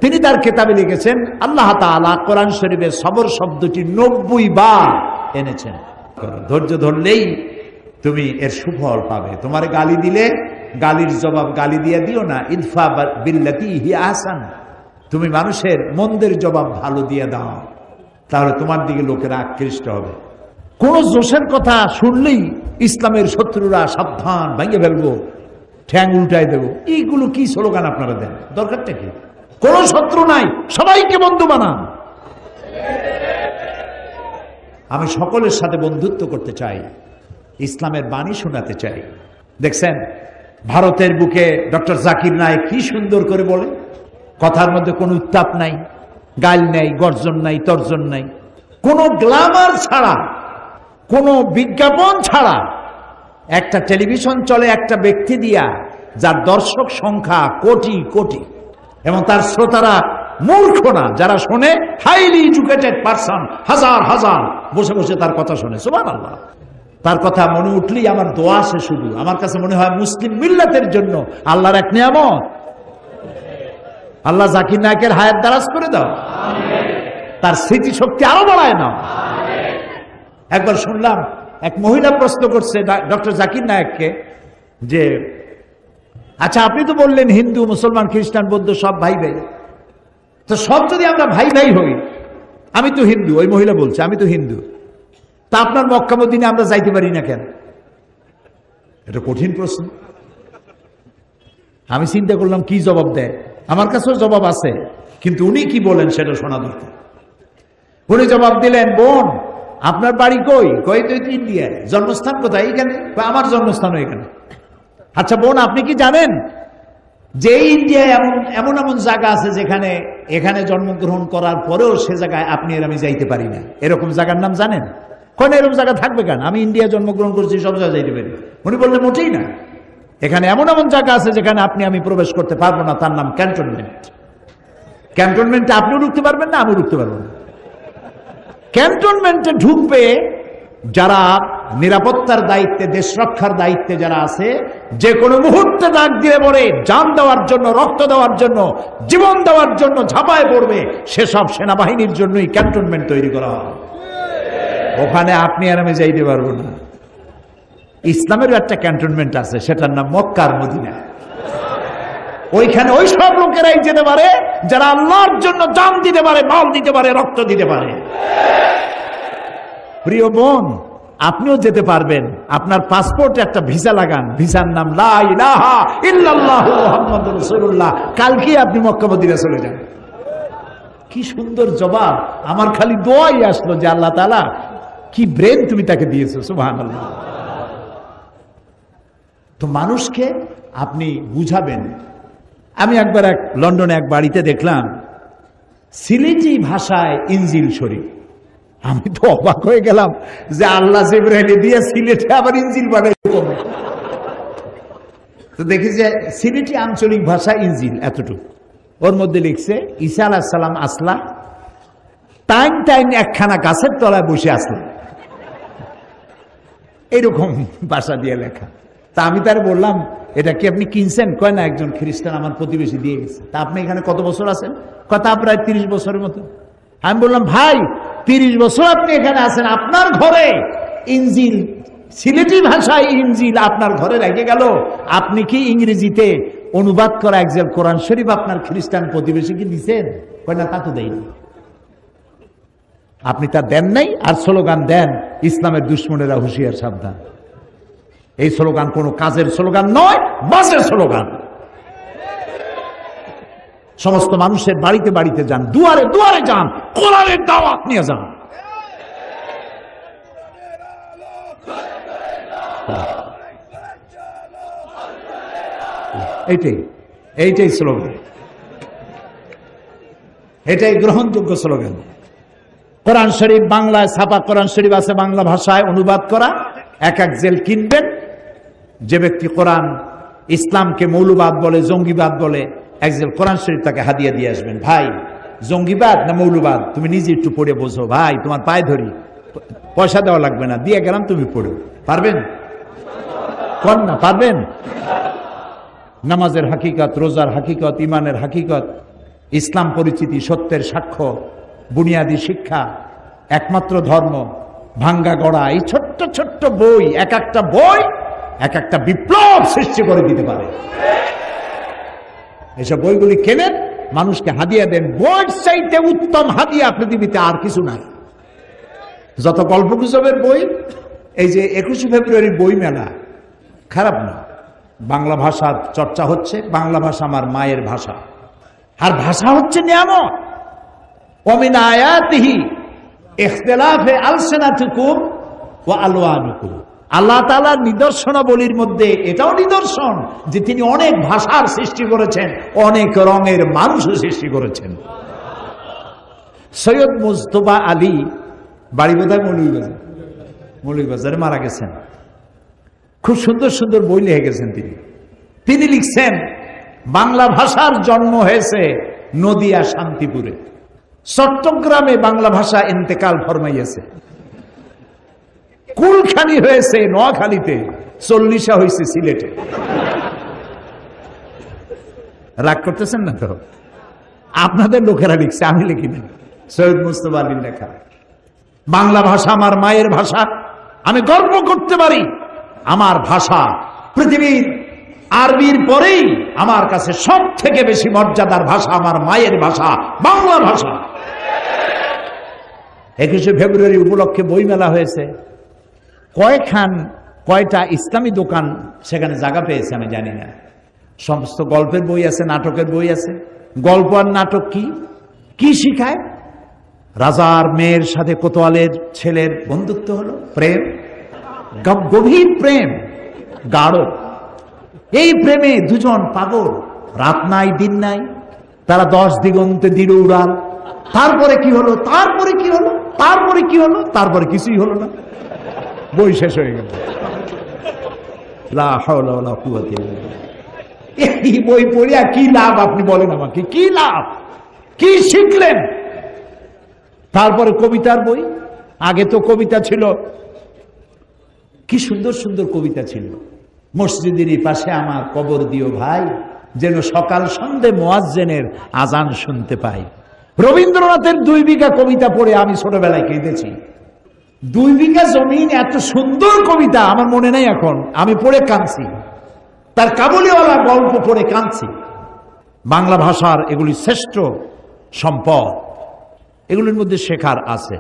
তিনি তার কিতাবে লিখেছেন, আল্লাহ তাআলা কোরআন শরীফে সবর শব্দটি 90 বার এনেছেন। ধৈর্য ধরলেই তুমি এর সুফল পাবে। তোমার গালি দিলে গালির জবাব গালি দিয়ে দিও না, ইদফা বিল্লাতি হিয়া আহসান, তুমি মানুষের মন্দের জবাব ভালো দিয়ে দাও, তাহলে তোমার দিকে লোকেরা আকৃষ্ট হবে। কোন জোশের কথা শুনলেই ইসলামের শত্রুরা সাবধান, ভাঙিয়ে ফেলবো, ঠ্যাং উল্টাই দেবো, এইগুলো কি স্লোগান আপনারা দেন? দরকারটা কি? কোন শত্রু নাই, সবাইকে বন্ধু বানান। আমি সকলের সাথে বন্ধুত্ব করতে চাই, ইসলামের বাণী শোনাতে চাই। দেখছেন ভারতের বুকে ডক্টর জাকির নায়েক কি সুন্দর করে বলে, কথার মধ্যে কোনো উত্তাপ নাই, গাল নাই, গর্জন নাই, তর্জন নাই, কোনো গ্ল্যামার ছাড়া, কোনো বিজ্ঞাপন ছাড়া একটা টেলিভিশন চলে একটা ব্যক্তি দিয়া, যার দর্শক সংখ্যা কোটি কোটি, এবং তার শ্রোতারা মূর্খ না, যারা শোনে হাইলি এডুকেটেড পারসন, হাজার হাজার বসে বসে তার কথা শোনে। সুবহানাল্লাহ। তার কথা মনে উঠলেই আমার দোয়া আসে শুধু। আমার কাছে মনে হয় মুসলিম মিল্লাতের জন্য আল্লাহর এক নিয়ামত। আল্লাহ জাকির নায়েকের হায়াত দারাজ করে দাও, তার স্মৃতি শক্তি আরো বাড়ায় নাও। একবার শুনলাম এক মহিলা প্রশ্ন করছে ডক্টর জাকির নায়েককে যে, আচ্ছা আপনি তো বললেন হিন্দু মুসলমান খ্রিস্টান বৌদ্ধ সব ভাই ভাই, তো সব যদি আমরা ভাই ভাই হই, আমি তো হিন্দু, ওই মহিলা বলছে আমি তো হিন্দু, তা আপনার মক্কা মদিনে আমরা যাইতে পারি না কেন? এটা কঠিন প্রশ্ন। আমি চিন্তা করলাম কি জবাব দেয়, আমার কাছেও জবাব আছে, কিন্তু উনি কি বলেন সেটা শোনা দরকার। উনি জবাব দিলেন, বোন আপনার বাড়ি কই? কই তো ইন্ডিয়ায়। জন্মস্থান কোথায়? এখানে। আমার জন্মস্থান এখানে। আচ্ছা বোন আপনি কি জানেন যে ইন্ডিয়ায় এমন এমন জায়গা আছে যেখানে এখানে জন্মগ্রহণ করার পরেও সে জায়গায় আপনি আর আমি যাইতে পারি না, এরকম জায়গার নাম জানেন? কোন এরকম জায়গা থাকবে কেন? আমি ইন্ডিয়া জন্মগ্রহণ করছি, সব জায়গায় যাইতে পারি। উনি বললেন মোটেই না, এখানে এমন এমন জায়গা আছে যেখানে আপনি আমি প্রবেশ করতে পারবো না, তার নাম ক্যান্টনমেন্ট। ক্যান্টনমেন্টে আপনিও ঢুকতে পারবেন না, আমিও ঢুকতে পারবো না। ক্যান্টনমেন্টে ঢুকবে যারা নিরাপত্তার দায়িত্বে, দেশ রক্ষার দায়িত্বে যারা আছে, যে কোনো মুহূর্তে ডাক দিয়ে পড়ে জান দেওয়ার জন্য, রক্ত দেওয়ার জন্য, জীবন দেওয়ার জন্য ঝাঁপায় পড়বে, সেসব সেনাবাহিনীর জন্যই ক্যান্টনমেন্ট তৈরি করা হয়। ওখানে আপনি আর আমি যাইতে পারবো না। ইসলামের একটা ক্যান্টনমেন্ট আছে, সেটার নাম মক্কা আর মদিনা। ওইখানে ওই সব লোকেরাই যেতে পারে যারা আল্লাহর জন্য জান দিতে পারে, মাল দিতে পারে, রক্ত দিতে পারে। প্রিয় বোন আপনিও যেতে পারবেন, আপনার পাসপোর্টে একটা ভিসা লাগান, ভিসার নাম লা ইলাহা ইল্লাল্লাহু মুহাম্মাদুর রাসূলুল্লাহ। কালকে আপনি মক্কা মদিনা চলে যান। কি সুন্দর জবাব! আমার খালি দোয়াই আসলো যে আল্লাহ তাআলা কি ব্রেন তুমি তাকে দিয়েছো, সুবহানাল্লাহ। তো মানুষকে আপনি বুঝাবেন। আমি একবার লন্ডনে এক বাড়িতে দেখলাম সিলেটি ভাষায় ইনজিল শরীফ। আমি তো অবাক হয়ে গেলাম যে আল্লাহ জিবরাইল দিয়ে সিলেটে আবার ইনজিল বানাইলো। তো দেখি যে সিলেটি আঞ্চলিক ভাষা ইনজিল এতটুকু, ওর মধ্যে লিখছে ঈসা আলাইহিস সালাম আসলা, টাইম টাইম একখানা গাছের তলায় বসে আসলেন, এইরকম ভাষা দিয়ে লেখা। তা আমি তার বললাম এটা কি আপনি কিনছেন? কয় না, একজন খ্রিস্টান আমার প্রতিবেশী দিয়ে গেছে। তা আপনি এখানে কত বছর আছেন? কথা প্রায় 30 বছরের মতো। আমি বললাম ভাই 30 বছর আপনি এখানে আছেন, আপনার ঘরে ইনজিল, সিলেটি ভাষায় ইনজিল আপনার ঘরে রেখে গেল, আপনি কি ইংরেজিতে অনুবাদ করা একজন কোরআন শরীফ আপনার খ্রিস্টান প্রতিবেশীকে দিচ্ছেন? কয় না, তা তো দেয়নি। আপনি তা দেন নাই, আর স্লোগান দেন ইসলামের দুশ্মনেরা হুঁশিয়ার সাবধান। এই স্লোগান কোনো কাজের স্লোগান নয়, বাসের স্লোগান। সমস্ত মানুষের বাড়িতে বাড়িতে যান, দুয়ারে দুয়ারে যান, কোরআনের দাওয়াত নিয়ে যান। এইটাই স্লোগান, এটাই গ্রহণযোগ্য স্লোগান। কোরআন শরীফ বাংলায় ছাপা কোরআন শরীফ আছে, বাংলা ভাষায় অনুবাদ করা, এক জেল কিনবেন। যে ব্যক্তি কোরআন ইসলামকে মৌলবাদ বলে, জঙ্গিবাদ বলে, এক জেল কোরআন শরীফ তাকে হাদিয়া দিয়ে আসবেন। ভাই জঙ্গিবাদ না মৌলবাদ তুমি নিজে একটু পড়ে বোঝো, ভাই তোমার পায়ে ধরি, পয়সা দেওয়া লাগবে না, দিয়ে গেলাম, তুমি পড়ো। পারবেন? কোন না পারবেন? নামাজের হাকিকত, রোজার হাকিকত, ইমানের হাকিকত, ইসলাম পরিচিতি, সত্যের সাক্ষ্য, বুনিয়াদী শিক্ষা, একমাত্র ধর্ম, ভাঙ্গা গড়া, এই ছোট্ট ছোট্ট বই, এক একটা বই এক একটা বিপ্লব সৃষ্টি করে দিতে পারে। এসব বইগুলি কেনেন, মানুষকে হাদিয়া দেন। বইয়ের চাইতে উত্তম হাদিয়া পৃথিবীতে আর কিছু নাই। যত গল্পগুজবের বই, এই যে 21শে ফেব্রুয়ারি বই মেলা, খারাপ না, বাংলা ভাষার চর্চা হচ্ছে। বাংলা ভাষা আমার মায়ের ভাষা, আর ভাষা হচ্ছে নিয়ামত। ওমিন আয়াতিহি ইখতিলাফে আলসিনাতিকুম ওয়া আলওয়ানুকুম। আল্লাহ তাআলার নিদর্শনাবলীর মধ্যে এটাও নিদর্শন যে তিনি অনেক ভাষার সৃষ্টি করেছেন, অনেক রঙের মানুষও সৃষ্টি করেছেন। সৈয়দ মুজতবা আলী, বাড়ি বোধহয় মৌলভীবাজারে, মারা গেছেন। খুব সুন্দর সুন্দর বই লিখে গেছেন তিনি লিখছেন বাংলা ভাষার জন্ম হয়েছে নদিয়া শান্তিপুরে, চট্টগ্রামে বাংলা ভাষা ইন্তেকাল ফরমাইয়াছে, কুলখানি হয়েছে নোয়াখালীতে, 40 হয়েছে সিলেটে। রাগ করতেছেন না তো? আপনাদের লোকেরা লিখছে, আমি লিখি না। সৈয়দ মুজতবা আলীর লেখা। বাংলা ভাষা আমার মায়ের ভাষা, আমি গর্ব করতে পারি আমার ভাষা পৃথিবীর আরবির পরেই আমার কাছে সব থেকে বেশি মর্যাদার ভাষা আমার মায়ের ভাষা, বাংলা ভাষা। 21শে ফেব্রুয়ারি উপলক্ষে বই মেলা হয়েছে। কয়টা ইসলামী দোকান সেখানে জায়গা পেয়েছে আমি জানি না। সমস্ত গল্পের বই আছে, নাটকের বই আছে। গল্প আর নাটক কি কি শিখায়? রাজার মেয়ের সাথে কোতোয়ালের ছেলের বন্ধুত্ব হলো, প্রেম, গভীর প্রেম, গাঢ়। এই প্রেমে দুজন পাগল, রাত নাই দিন নাই, তারা 10 দিগন্তে দিল উড়াল। তারপরে কি হলো, তারপরে কি হলো, তারপরে কি হলো, তারপরে কিছুই হলো না, বই শেষ হয়ে গেল। লা হাওলা ওয়ালা কুওয়াতা ইল্লা বিল্লাহ। এই বই পড়িয়া কি লাভ আপনি বলেন আমাকে, কি লাভ, কি শিখলেন? তারপরে কবিতার বই, আগে তো কবিতা ছিল, কি সুন্দর সুন্দর কবিতা ছিল। মসজিদের পাশে আমার কবর দিও ভাই, যেন সকাল সন্ধ্যে মুয়াজ্জিনের আজান শুনতে পাই। রবীন্দ্রনাথের 2 বিঘা কবিতা পড়ে আমি ছোটবেলায় কেঁদেছি। 2 বিঘা জমিন, এত সুন্দর কবিতা আমার মনে নেই এখন, আমি পড়ে কাঁদছি। তার কাবুলিওয়ালা গল্প পড়ে কাঁদছি। বাংলা ভাষার এগুলি শ্রেষ্ঠ সম্পদ, এগুলির মধ্যে শেখার আছে।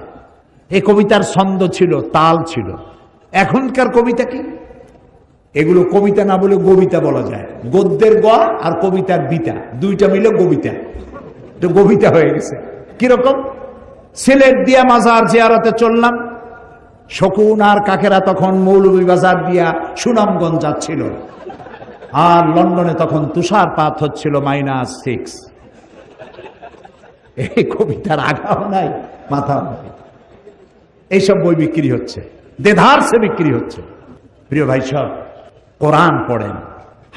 এই কবিতার ছন্দ ছিল, তাল ছিল। এখনকার কবিতা কি? এগুলো কবিতা না বলে গবিতা বলা যায়। গদ্যের গ আর কবিতার বিতা, দুইটা মিলে গবিতা, তো গবিতা হয়ে গেছে। কিরকম? সিলেট দিয়া মাজার জিয়ারতে চললাম, শকুন আর কাকেরা তখন মৌলভীবাজার দিয়া সুনামগঞ্জ যাচ্ছিল, আর লন্ডনে তখন তুষারপাত হচ্ছিল -6। এই কবিতার আগাও নাই, মাথাও নাই। এইসব বই বিক্রি হচ্ছে, দেধারসে বিক্রি হচ্ছে। প্রিয় ভাই সব, কোরআন পড়েন,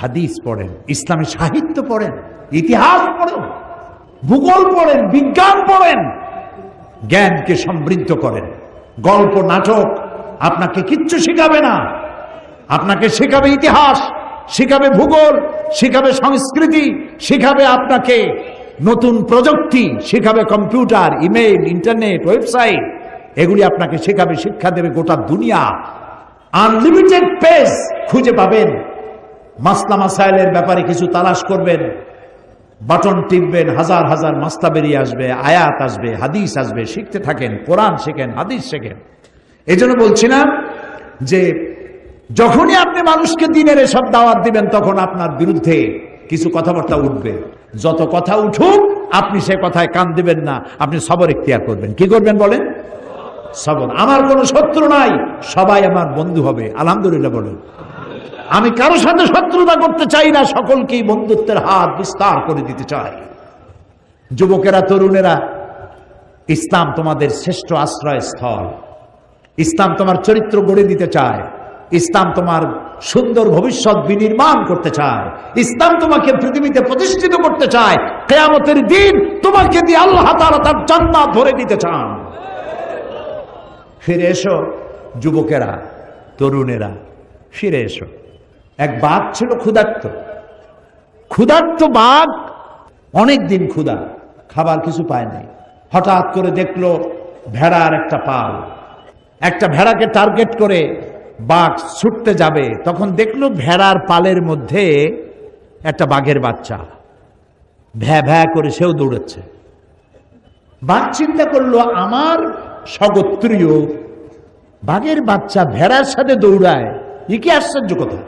হাদিস পড়েন, ইসলামী সাহিত্য পড়েন, ইতিহাস পড়েন, ভূগোল পড়েন, বিজ্ঞান পড়েন, জ্ঞানকে সমৃদ্ধ করেন। গল্প নাটক আপনাকে কিচ্ছু শিখাবে না। আপনাকে শেখাবে ইতিহাস, শিখাবে ভূগোল, শিখাবে সংস্কৃতি, শিখাবে আপনাকে নতুন প্রযুক্তি, শিখাবে কম্পিউটার, ইমেইল, ইন্টারনেট, ওয়েবসাইট। এগুলি আপনাকে শেখাবে, শিক্ষা দেবে গোটা দুনিয়া। আনলিমিটেড পেজ খুঁজে পাবেন। মাসলা মাসাইলের ব্যাপারে কিছু তালাশ করবেন, বাটন টিপবেন, হাজার হাজার মাসলা বেরিয়ে আসবে, আয়াত আসবে, হাদিস আসবে। শিখতে থাকেন, কোরআন শেখেন, হাদিস শেখেন। এই জন্য বলছিলাম যে যখনই আপনি মানুষকে দিনের এসব দাওয়াত দিবেন, তখন আপনার বিরুদ্ধে কিছু কথাবার্তা উঠবে। যত কথা উঠুক, আপনি সে কথায় কান দিবেন না, আপনি সবর ইখতিয়ার করবেন। কি করবেন বলেন? সবর। আমার কোনো শত্রু নাই, সবাই আমার বন্ধু হবে, আলহামদুলিল্লাহ বলেন। আমি কারো সাথে শত্রুতা করতে চাই না, সকলকেই বন্ধুত্বের হাত বিস্তার করে দিতে চাই। যুবকেরা, তরুণেরা, ইসলাম তোমাদের শ্রেষ্ঠ আশ্রয়স্থল। ইসলাম তোমার চরিত্র গড়ে দিতে চায়। ইসলাম তোমার সুন্দর ভবিষ্যৎ বিনির্মাণ করতে চায়। ইসলাম তোমাকে পৃথিবীতে প্রতিষ্ঠিত করতে চায়। কিয়ামতের দিন তোমাকে দিয়ে আল্লাহ তাআলা তার জান্নাত ভরে দিতে চান। ফিরে এসো যুবকেরা, তরুণেরা, ফিরে এসো। এক বাঘ ছিল ক্ষুধার্ত। ক্ষুধার্ত বাঘ অনেক দিন ক্ষুধা, খাবার কিছু পায় নাই। হঠাৎ করে দেখলো ভেড়ার একটা পাল। একটা ভেড়াকে টার্গেট করে বাঘ ছুটতে যাবে, তখন দেখলো ভেড়ার পালের মধ্যে একটা বাঘের বাচ্চা ভ্যা ভ্যা করে সেও দৌড়াচ্ছে। বাঘ চিন্তা করলো, আমার স্বগোত্রীয় বাঘের বাচ্চা ভেড়ার সাথে দৌড়ায়, এ কি আশ্চর্য কথা।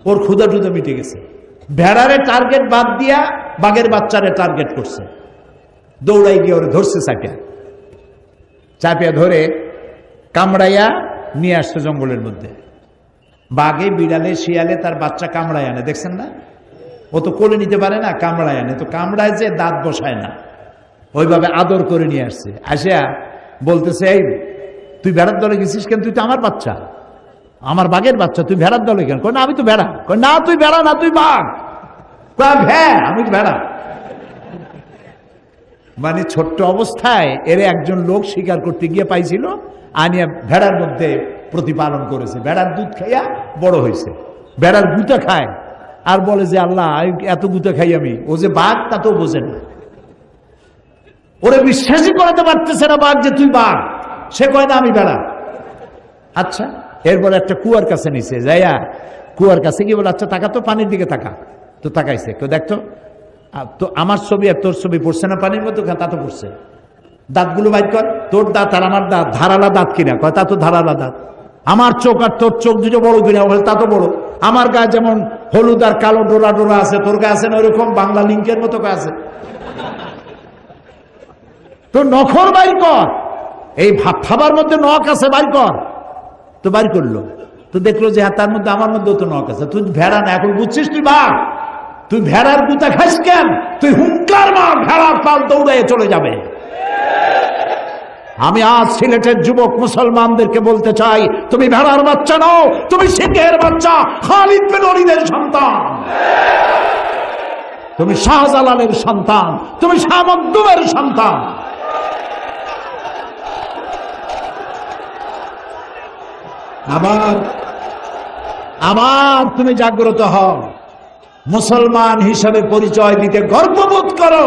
ওর ক্ষুধা টুধা মিটে গেছে। ভেড়ারে টার্গেট বাদ দিয়া বাঘের বাচ্চারে টার্গেট করছে। দৌড়াই গিয়ে ওরে ধরছে, চাপিয়া ধরে কামড়াইয়া নিয়ে আসছে জঙ্গলের মধ্যে। বাঘে, বিড়ালে, শিয়ালে তার বাচ্চা কামড়ায় আনে, দেখছেন না? ও তো কোলে নিতে পারে না, কামড়ায় আনে। তো কামড়ায় যে দাঁত বসায় না, ওইভাবে আদর করে নিয়ে আসছে। আসিয়া বলতেছে, এই তুই ভেড়ার দলে গেছিস কেন? তুই তো আমার বাচ্চা, আমার বাঘের বাচ্চা, তুই ভেড়ার দলে কেন? কয় না, আমি তো ভেড়া। কয় না, তুই ভেড়া না, তুই বাঘ। কয় হ্যাঁ, আমি ভেড়া। মানে ছোট্ট অবস্থায় এর একজন লোক শিকার করতে গিয়ে পাইছিল, আনিয়া ভেড়ার মধ্যে প্রতিপালন করেছে। ভেড়ার দুধ খাইয়া বড় হয়েছে। ভেড়ার গুতা খায় আর বলে যে আল্লাহ, এত গুতা খাই আমি। ও যে বাঘ তা তো বোঝে না, ওরে বিশ্বাসই করাতে পারতেছে না বাঘ যে তুই বাঘ। সে কয় না, আমি ভেড়া। আচ্ছা, এরপর একটা কুয়ার কাছে নিছে, যাইয়া কুয়ার কাছে গিয়ে বলে, আচ্ছা তাকা তো, পানির দিকে তাকা। তো তাকাইছে, কেউ দেখতো তো আমার ছবি আর তোর ছবি পড়ছে না পানির মধ্যে? তা তো পড়ছে। দাঁতগুলো বাইর কর, তোর দাঁত আর আমার দাঁত ধারালা দাঁত কিনা? কয় তা তো ধারালা দাঁত। আমার চোখ আর তোর চোখ দুটো বড় কিনা? বলে তা তো বড়। আমার গায়ে যেমন হলুদ আর কালো ডোরা ডোরা আছে, তোর গায়ে আছে না ওইরকম বাংলা লিঙ্কের মতো আছে? তো নখর বাইর কর, এই থাবার মধ্যে নখ আছে, বাইর কর। তো বাইর করলো, তো দেখলো যে তার মধ্যে আমার মধ্যেও তো নখ আছে। তুই ভেড়া না, এখন বুঝছিস তুই বাঘ, তুই ভেড়ার গুতা খাস কেন? তুই হুঙ্কার মার, ভেড়ার পাল দৌড়ে চলে যাবে। আমি আজ সিলেটের যুবক মুসলমানদেরকে বলতে চাই, তুমি ভেড়ার বাচ্চা নও, তুমি সিংহের বাচ্চা, খালিদ বিন ওলীদের সন্তান, তুমি শাহজালালের সন্তান, তুমি শাহ মখদুমের সন্তান। আবার তুমি জাগ্রত হও, মুসলমান হিসাবে পরিচয় দিতে গর্ববোধ করো।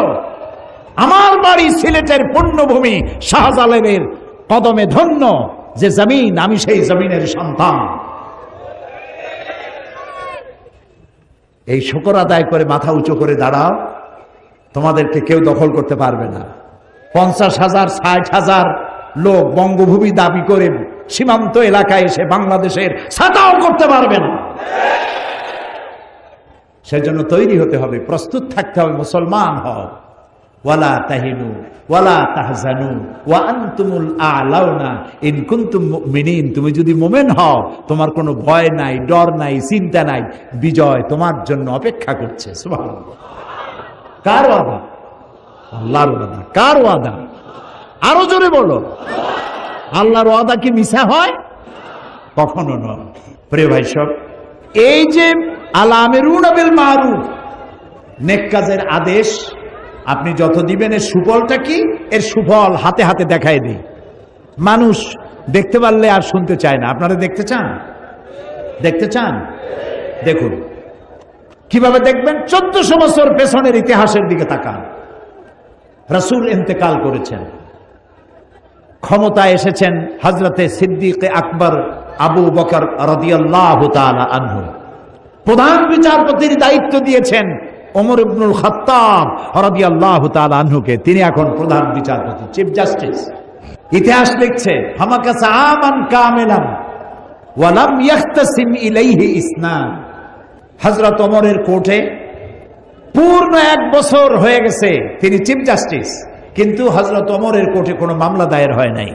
আমার বাড়ি সিলেটের পুণ্যভূমি, শাহজালালের কদমে ধন্য যে জমিন, আমি সেই জমিনের সন্তান। এই শুকর আদায় করে মাথা উঁচু করে দাঁড়াও, তোমাদেরকে কেউ দখল করতে পারবে না। 50,000 60,000 লোক বঙ্গভূমি দাবি করে সীমান্ত এলাকায় এসে বাংলাদেশের ছাতাও করতে পারবে না। সেজন্য তৈরি হতে হবে, প্রস্তুত থাকতে হবে, মুসলমান হও। ওয়ালা তাহিনু ওয়ালা তাহজানু ওয়া আনতুমুল আ'লাউনা ইন কুনতুম মুমিনিন। তুমি যদি মুমিন হও, তোমার কোনো ভয় নাই, ডর নাই, চিন্তা নাই, বিজয় তোমার জন্য অপেক্ষা করছে। সুবহানাল্লাহ। কার ওয়াদা? আল্লাহর ওয়াদা। কার ওয়াদা? আরো জোরে বলো। আল্লাহর ওয়াদা কি মিছা হয়? কখনো নয়। প্রিয় ভাই সব, এই যে আল-আমিরুনা বিল মারুফ, নেক কাজের আদেশ আপনি যত দিবেন, এর সুফলটা কি? এর সুফল হাতে হাতে দেখায় দিই। মানুষ দেখতে পারলে আর শুনতে চায় না। আপনারা দেখতে চান? দেখতে চান? দেখুন কিভাবে দেখবেন। 1400 বছর পেছনের ইতিহাসের দিকে তাকান। রাসূল ইন্তেকাল করেছেন, ক্ষমতায় এসেছেন হযরতে সিদ্দিক আকবর আবু বকর রাদিয়াল্লাহু তাআলা আনহু। প্রধান বিচারপতির দায়িত্ব দিয়েছেন ওমর ইবনুল খাত্তাব রাদিয়াল্লাহু তাআলা আনহুকে। তিনি এখন প্রধান বিচারপতি, চিফ জাস্টিস। ইতিহাস লিখছে হামাকাসা আমান কামিলান ওয়া লাম ইয়াখতাসিম ইলাইহি ইসনান। হযরত ওমরের কোর্টে পূর্ণ 1 বছর হয়ে গেছে, তিনি চিফ জাস্টিস, কিন্তু হযরত ওমরের কোর্টে কোনো মামলা দায়ের হয় নাই।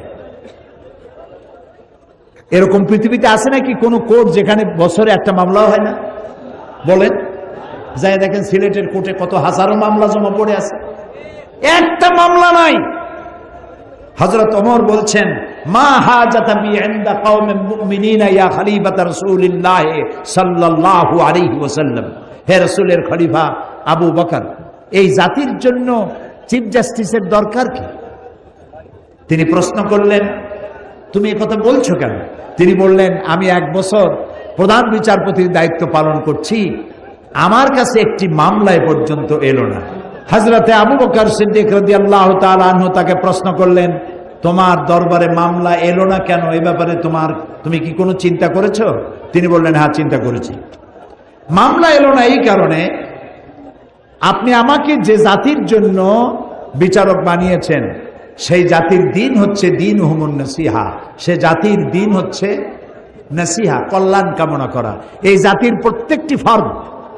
এরকম পৃথিবীতে আছে নাকি কোনো কোর্ট যেখানে বছরে একটা মামলাও হয় না? বলেন। যাই দেখেন সিলেটের কোর্টে কত হাজারো মামলা জমা পড়ে আছে, একটা মামলা নাই। হযরত ওমর বলছেন, মা হাজাতা বি ইনদা কওমিন মুমিনিনা ইয়া খলিফাত রাসূলিল্লাহ সাল্লাল্লাহু আলাইহি ওয়াসাল্লাম। হে রাসূলের খলিফা আবু বকর, এই জাতির জন্য চিফ জাস্টিসের দরকার কি? তিনি প্রশ্ন করলেন, তুমি এই কথা বলছো কেন? তিনি বললেন, আমি 1 বছর প্রধান বিচারপতির দায়িত্ব পালন করছি, আমার কাছে একটি মামলায় পর্যন্ত এলো না। হযরতে আবু বকর সিদ্দিক রাদিয়াল্লাহু তাআলা আনহু তাকে প্রশ্ন করলেন, তোমার দরবারে মামলা এলো না কেন? এই ব্যাপারে তুমি কি কোনো চিন্তা করেছো? তিনি বললেন, হ্যাঁ চিন্তা করেছি। মামলা এলো না এই কারণে, আপনি আমাকে যে জাতির জন্য বিচারক বানিয়েছেন, সেই জাতির দিন হচ্ছে দিন হুমুন নসিহা। সে জাতির দিন হচ্ছে নসিহা, কল্যাণ কামনা করা। এই জাতির প্রত্যেকটি ফর্ম,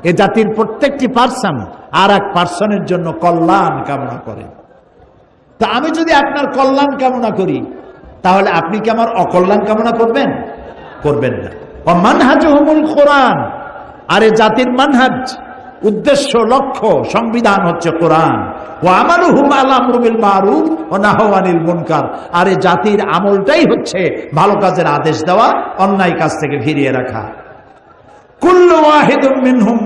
এই জাতির প্রত্যেকটি পার্সন আর এক পার্সনের জন্য কল্যাণ কামনা করে। তা আমি যদি আপনার কল্যাণ কামনা করি, তাহলে আপনি কি আমার অকল্যাণ কামনা করবেন? করবেন না। মানহাজুহুমুল কোরআন, আর এই জাতির মানহাজ, উদ্দেশ্য, লক্ষ্য, সংবিধান হচ্ছে কোরআন। ওয়া আমালুহুম আলা আমরি বিল মারুফ ওয়া নাহয়ু আনিল মুনকার, আর এই জাতির আমলটাই হচ্ছে ভালো কাজের আদেশ দেওয়া, অন্যায় কাজ থেকে ফিরিয়ে রাখা। কুল্লু ওয়াহিদুম মিনহুম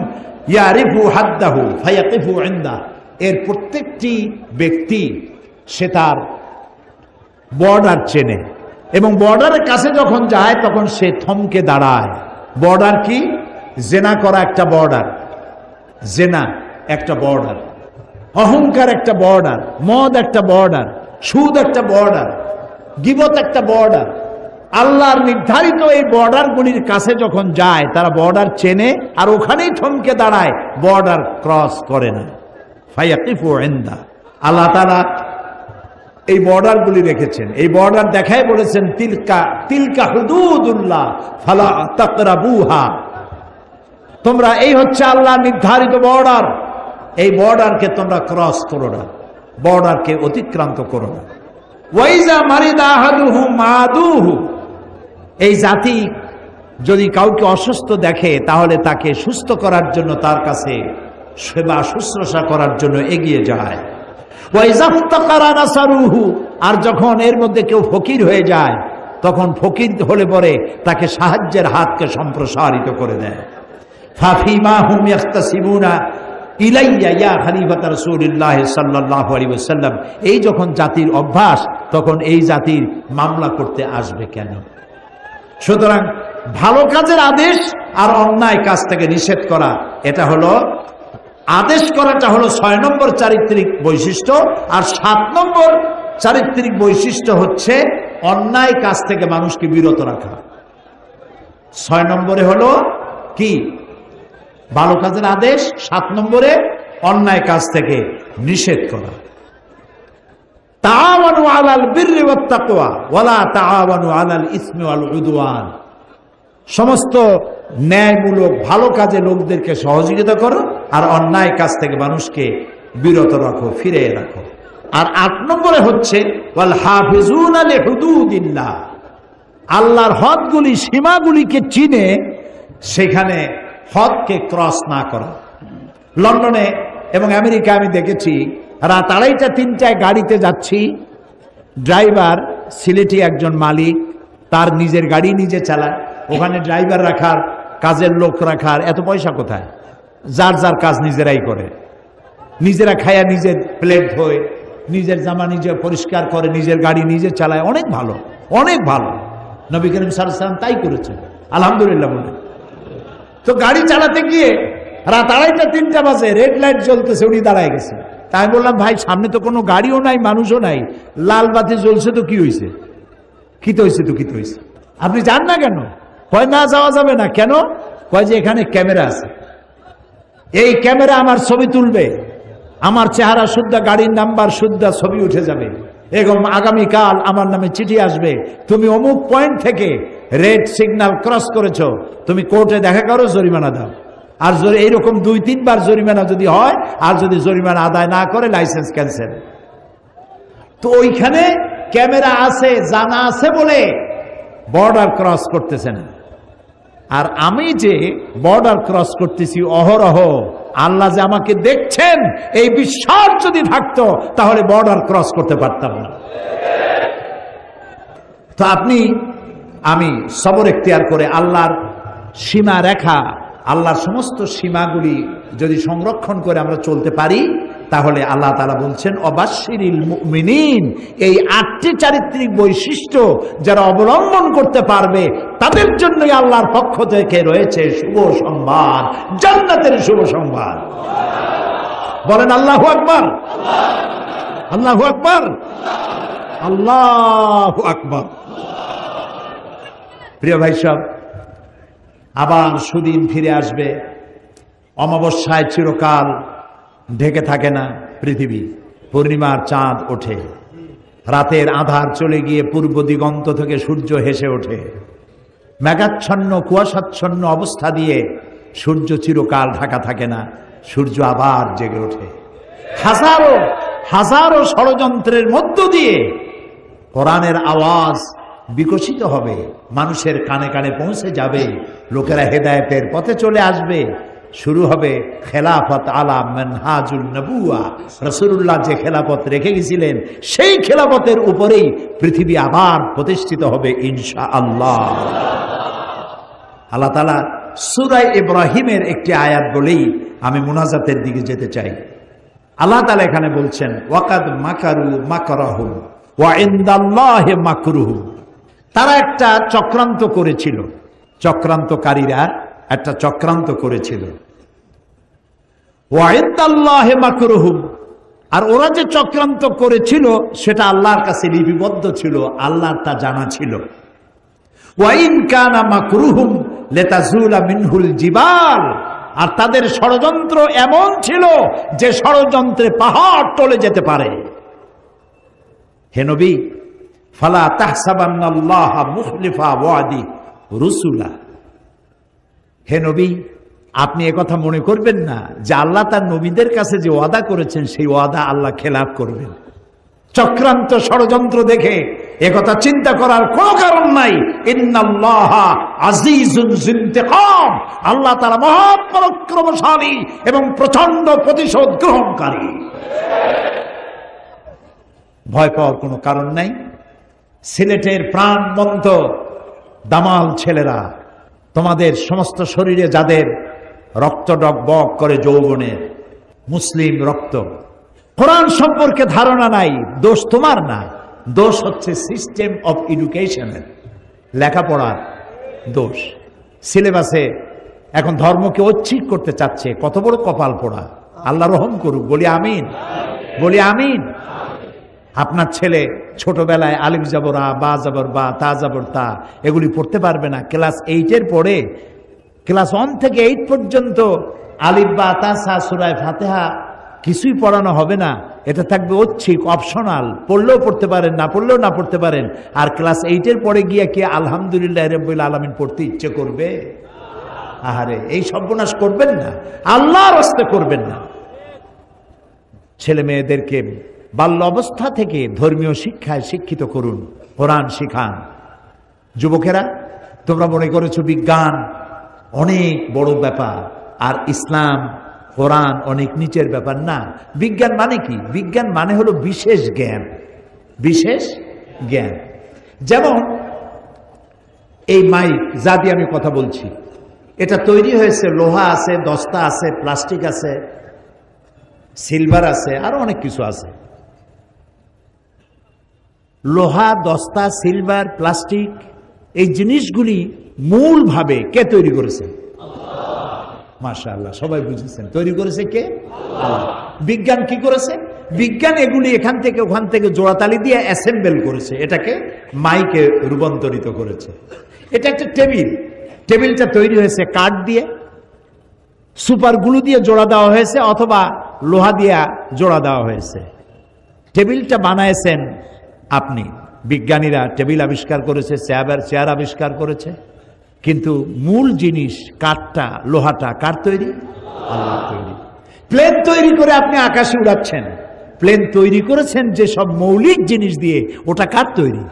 ইয়ারিফু হাদ্দাহু ফায়াকিফু ইনদা, এর প্রত্যেকটি ব্যক্তি সে তার বর্ডার চেনে, এবং বর্ডারের কাছে যখন যায় তখন সে থমকে দাঁড়ায়। বর্ডার কি? জেনা করা একটা বর্ডার, জেনা একটা বর্ডার, অহংকার একটা বর্ডার, মদ একটা বর্ডার, সুদ একটা বর্ডার, গীবত একটা বর্ডার। আল্লাহর নির্ধারিত এই বর্ডারগুলির কাছে যখন যায়, তারা বর্ডার চেনে আর ওখানেই থমকে দাঁড়ায়, বর্ডার ক্রস করে না। ফায়াকিফু ইনদা, আল্লাহ তাআলা এই বর্ডারগুলি রেখেছেন। এই বর্ডার দেখায় বলেছেন, তিলকা হুদুদুল্লাহ ফালা তাকরাবুহা, তোমরা, এই হচ্ছে আল্লাহ নির্ধারিত বর্ডার, এই বর্ডারকে তোমরা ক্রস করো না। বর্ডারকে অতিক্রান্ত করো না। ওয়াইজা মারিদা আহাদুহু মাদুহু, এই জাতি যদি কাউকে অসুস্থ দেখে তাহলে তাকে সুস্থ করার জন্য তার কাছে সেবা শুশ্রূষা করার জন্য এগিয়ে যায়। ওয়াইজা ইফতাকারা নাসারুহু, আর যখন এর মধ্যে কেউ ফকির হয়ে যায় তখন ফকির হলে পরে তাকে সাহায্যের হাতকে সম্প্রসারিত করে দেয়। ফাফিমা হুম ইয়াখতাসিমুনা ইলাইয়া ইয়া খলিফাত রাসূলুল্লাহ সাল্লাল্লাহু আলাইহি ওয়াসাল্লাম, এই যখন জাতির অভ্যাস তখন এই জাতির মামলা করতে আসবে কেন? সুতরাং ভালো কাজের আদেশ আর অন্যায় কাজ থেকে নিষেধ করা, এটা হলো আদেশ করাটা হলো 6 নম্বর চারিত্রিক বৈশিষ্ট্য, আর 7 নম্বর চারিত্রিক বৈশিষ্ট্য হচ্ছে অন্যায় কাজ থেকে মানুষকে বিরত রাখা। 6 নম্বরে হলো কি? ভালো কাজের আদেশ, 7 নম্বরে অন্যায় কাজ থেকে নিষেধ করা। তাআওয়ানু আলাল বিররি ওয়াত তাকওয়া ওয়ালা তাআওয়ানু আলাল ইসমি ওয়াল উদওয়ান, সমস্ত ন্যায়মূলক ভালো কাজে লোকদেরকে সহযোগিতা করো আর অন্যায় কাজ থেকে মানুষকে বিরত রাখো, ফিরে রাখো। আর 8 নম্বরে হচ্ছে ওয়াল হাফিজুনা লিহুদুদিল্লাহ, আল্লাহর হদগুলি সীমাগুলিকে চিনে সেখানে হদকে ক্রস না করা। লন্ডনে এবং আমেরিকা আমি দেখেছি রাত 2:30-3টায় গাড়িতে যাচ্ছি, ড্রাইভার সিলেটি একজন মালিক, তার নিজের গাড়ি নিজে চালায়, ওখানে ড্রাইভার রাখার, কাজের লোক রাখার এত পয়সা কোথায়? যার যার কাজ নিজেরাই করে, নিজেরা খায়া নিজের প্লেট ধোয়, নিজের জামা নিজে পরিষ্কার করে, নিজের গাড়ি নিজে চালায়। অনেক ভালো, অনেক ভালো। নবী করিম সাল্লাল্লাহু আলাইহি ওয়াসাল্লাম তাই করেছেন, আলহামদুলিল্লাহ বলে। তো গাড়ি চালাতে গিয়ে রাত 2:30-3টা বাজে, রেড লাইট জ্বলতেছে, উনি দাঁড়ায় গেছে। তাই বললাম, ভাই সামনে তো কোনো গাড়িও নাই, মানুষও নাই, লাল বাতি জ্বলছে, তো কি হয়েছে? কি তো হয়েছে? তো কি তো হয়েছে? আপনি যান না কেন? কয় না যাওয়া যাবে না। কেন? কয় যে এখানে ক্যামেরা আছে, এই ক্যামেরা আমার ছবি তুলবে, আমার চেহারা শুদ্ধা, গাড়ির নাম্বার শুদ্ধা, ছবি উঠে যাবে, এবং আগামীকাল আমার নামে চিঠি আসবে, তুমি অমুক পয়েন্ট থেকে রেড সিগন্যাল ক্রস করেছো, তুমি কোর্টে দেখা করো, জরিমানা দাও। আর এইরকম 2-3 বার জরিমানা যদি হয়, আর যদি জরিমানা আদায় না করে লাইসেন্স ক্যান্সেল। তো ওইখানে ক্যামেরা আছে, জানা আছে বলে বর্ডার ক্রস করতেছে না। আর আমি যে বর্ডার ক্রস করতেছি অহরহ, আল্লাহ যে আমাকে দেখছেন, এই বিশ্বাস যদি থাকতো তাহলে বর্ডার ক্রস করতে পারতাম না। তো আমি সবর এখতিয়ার করে আল্লাহর সীমা রেখা, আল্লাহর সমস্ত সীমাগুলি যদি সংরক্ষণ করে আমরা চলতে পারি, তাহলে আল্লাহ তাআলা বলছেন অবাশশিরিল মুমিনিন, এই 8টি চারিত্রিক বৈশিষ্ট্য যারা অবলম্বন করতে পারবে তাদের জন্যই আল্লাহর পক্ষ থেকে রয়েছে শুভ সংবাদ, জান্নাতের শুভ সংবাদ। বলেন আল্লাহু আকবার, আল্লাহু আকবার, আল্লাহু আকবার। প্রিয় ভাই সব, আবার সুদিন ফিরে আসবে। অমাবস্যায় চিরকাল ঢেকে থাকে না পৃথিবী, পূর্ণিমার চাঁদ ওঠে, রাতের আধার চলে গিয়ে পূর্ব দিগন্ত থেকে সূর্য হেসে ওঠে। মেঘাচ্ছন্ন কুয়াশাচ্ছন্ন অবস্থা দিয়ে সূর্য চিরকাল ঢাকা থাকে না, সূর্য আবার জেগে ওঠে। হাজারো হাজারো ষড়যন্ত্রের মধ্য দিয়ে কোরআনের আওয়াজ বিকশিত হবে, মানুষের কানে কানে পৌঁছে যাবে, লোকেরা হেদায়েতের পথে চলে আসবে। শুরু হবে খেলাফত আলা মানহাজুন নবুয়া, রাসূলুল্লাহ যে খেলাফত রেখে গেছিলেন সেই খেলাফতের উপরেই পৃথিবী আবার প্রতিষ্ঠিত হবে ইনশাআল্লাহ। আল্লাহ তাআলা সূরা ইব্রাহিমের একটি আয়াত বলেই আমি মুনাজাতের দিকে যেতে চাই। আল্লাহ তাআলা এখানে বলছেন ওয়াকাদ মাকারু মাকরাহুম ওয়া ইনদাল্লাহি মাকরুহুম, তারা একটা চক্রান্ত করেছিল, চক্রান্তকারীরা একটা চক্রান্ত করেছিল। ওয়া ইনদাল্লাহি মাকরুহুম, আর ওরা যে চক্রান্ত করেছিল সেটা আল্লাহর কাছে লিপিবদ্ধ ছিল, আল্লাহর তা জানা ছিল। ওয়া ইন কানা মাকরুহুম লিতাজুলা মিনহুল জিবাল, আর তাদের ষড়যন্ত্র এমন ছিল যে ষড়যন্ত্রে পাহাড় টলে যেতে পারে। হে নবী, ফালা তাহসাবান্নাল্লাহা মুখলিফা ওয়াদি রুসুলা, হে নবী আপনি একথা মনে করবেন না যে আল্লাহ তার নবীদের কাছে যে ওয়াদা করেছেন সেই ওয়াদা আল্লাহ খেলাফ করবেন। চক্রান্ত ষড়যন্ত্র দেখে একথা চিন্তা করার কোনো কারণ নাই। ইন্নাল্লাহা আজিজুন যুনতিকাম, আল্লাহ তাআলা মহাপরাক্রমশালী এবং প্রচন্ড প্রতিশোধ গ্রহণকারী। ভয় পাওয়ার কোনো কারণ নাই। সিলেটের প্রাণবন্ত দামাল ছেলেরা, তোমাদের সমস্ত শরীরে যাদের রক্ত ডগবগ করে যৌবনের মুসলিম রক্ত, কোরআন সম্পর্কে ধারণা নাই, দোষ তোমার না, দোষ হচ্ছে সিস্টেম অফ এডুকেশনের, লেখাপড়ার দোষ। সিলেবাসে এখন ধর্মকে ঐচ্ছিক করতে চাচ্ছে, কত বড় কপাল পোড়া। আল্লাহ রহম করুক, বলি আমিন, বলি আমিন। আপনার ছেলে ছোটবেলায় আলিফ যাবর আ, বা যাবর বা, তা যাবর তা এগুলি পড়তে পারবে না। ক্লাস 8-এর পরে ক্লাস 1 থেকে 8 পর্যন্ত আলিফ বা তা সা সূরা ফাতিহা কিছুই পড়ানো হবে না। এটা থাকবে ঐচ্ছিক, অপশনাল, পড়লেও পড়তে পারেন, না পড়লেও না পড়তে পারেন। আর ক্লাস 8-এর পরে গিয়ে কি আলহামদুলিল্লাহ রাব্বিল আলামিন পড়তে ইচ্ছে করবে? আহারে, এই সর্বনাশ করবেন না, আল্লাহর রাস্তে করবেন না। ছেলে মেয়েদেরকে বাল্য অবস্থা থেকে ধর্মীয় শিক্ষায় শিক্ষিত করুন, কোরআন শিখান। যুবকেরা, তোমরা মনে করেছো বিজ্ঞান অনেক বড় ব্যাপার আর ইসলাম কোরআন অনেক নিচের ব্যাপার। না, বিজ্ঞান মানে কি? বিজ্ঞান মানে হলো বিশেষ জ্ঞান, বিশেষ জ্ঞান। যেমন এই মাইক যা দিয়ে আমি কথা বলছি, এটা তৈরি হয়েছে, লোহা আছে, দস্তা আছে, প্লাস্টিক আছে, সিলভার আছে, আরো অনেক কিছু আছে। লোহা, দস্তা, সিলভার, প্লাস্টিক, এই জিনিসগুলি মূলভাবে কে তৈরি করেছে? মাশাআল্লাহ, সবাই বুঝেছেন। তৈরি করেছে কে? আল্লাহ। বিজ্ঞান কি করেছে? বিজ্ঞান এগুলি এখান থেকে ওখান থেকে জোড়াতালি দিয়ে অ্যাসেম্বল করেছে, এটাকে মাইকে রূপান্তরিত করেছে। এটা একটা টেবিল, টেবিলটা তৈরি হয়েছে কাঠ দিয়ে, সুপার গ্লু দিয়ে জোড়া দেওয়া হয়েছে অথবা লোহা দিয়ে জোড়া দেওয়া হয়েছে। টেবিলটা বানাইছেন আপনি, বিজ্ঞানীরা টেবিল আবিষ্কার করেছে, চেয়ার আবিষ্কার করেছে, কিন্তু মূল জিনিস কাঠটা, লোহাটা কার তৈরি? আল্লাহ তৈরি। প্লেন তৈরি করে আপনি আকাশে উড়াচ্ছেন, প্লেন তৈরি করেছেন যে সব মৌলিক জিনিস দিয়ে, ওটা কার তৈরি?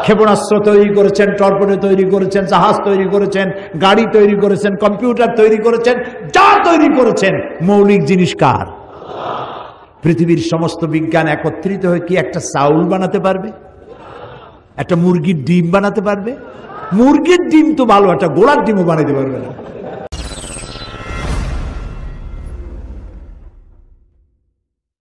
ক্ষেপণাস্ত্র তৈরি করেছেন, টর্পেডো তৈরি করেছেন, জাহাজ তৈরি করেছেন, গাড়ি তৈরি করেছেন, কম্পিউটার তৈরি করেছেন, যা তৈরি করেছেন মৌলিক জিনিস কার? পৃথিবীর সমস্ত বিজ্ঞান একত্রিত হয়ে কি একটা চাউল বানাতে পারবে? একটা মুরগির ডিম বানাতে পারবে? মুরগির ডিম তো ভালো, একটা গোড়ার ডিমও বানাতে পারবে না।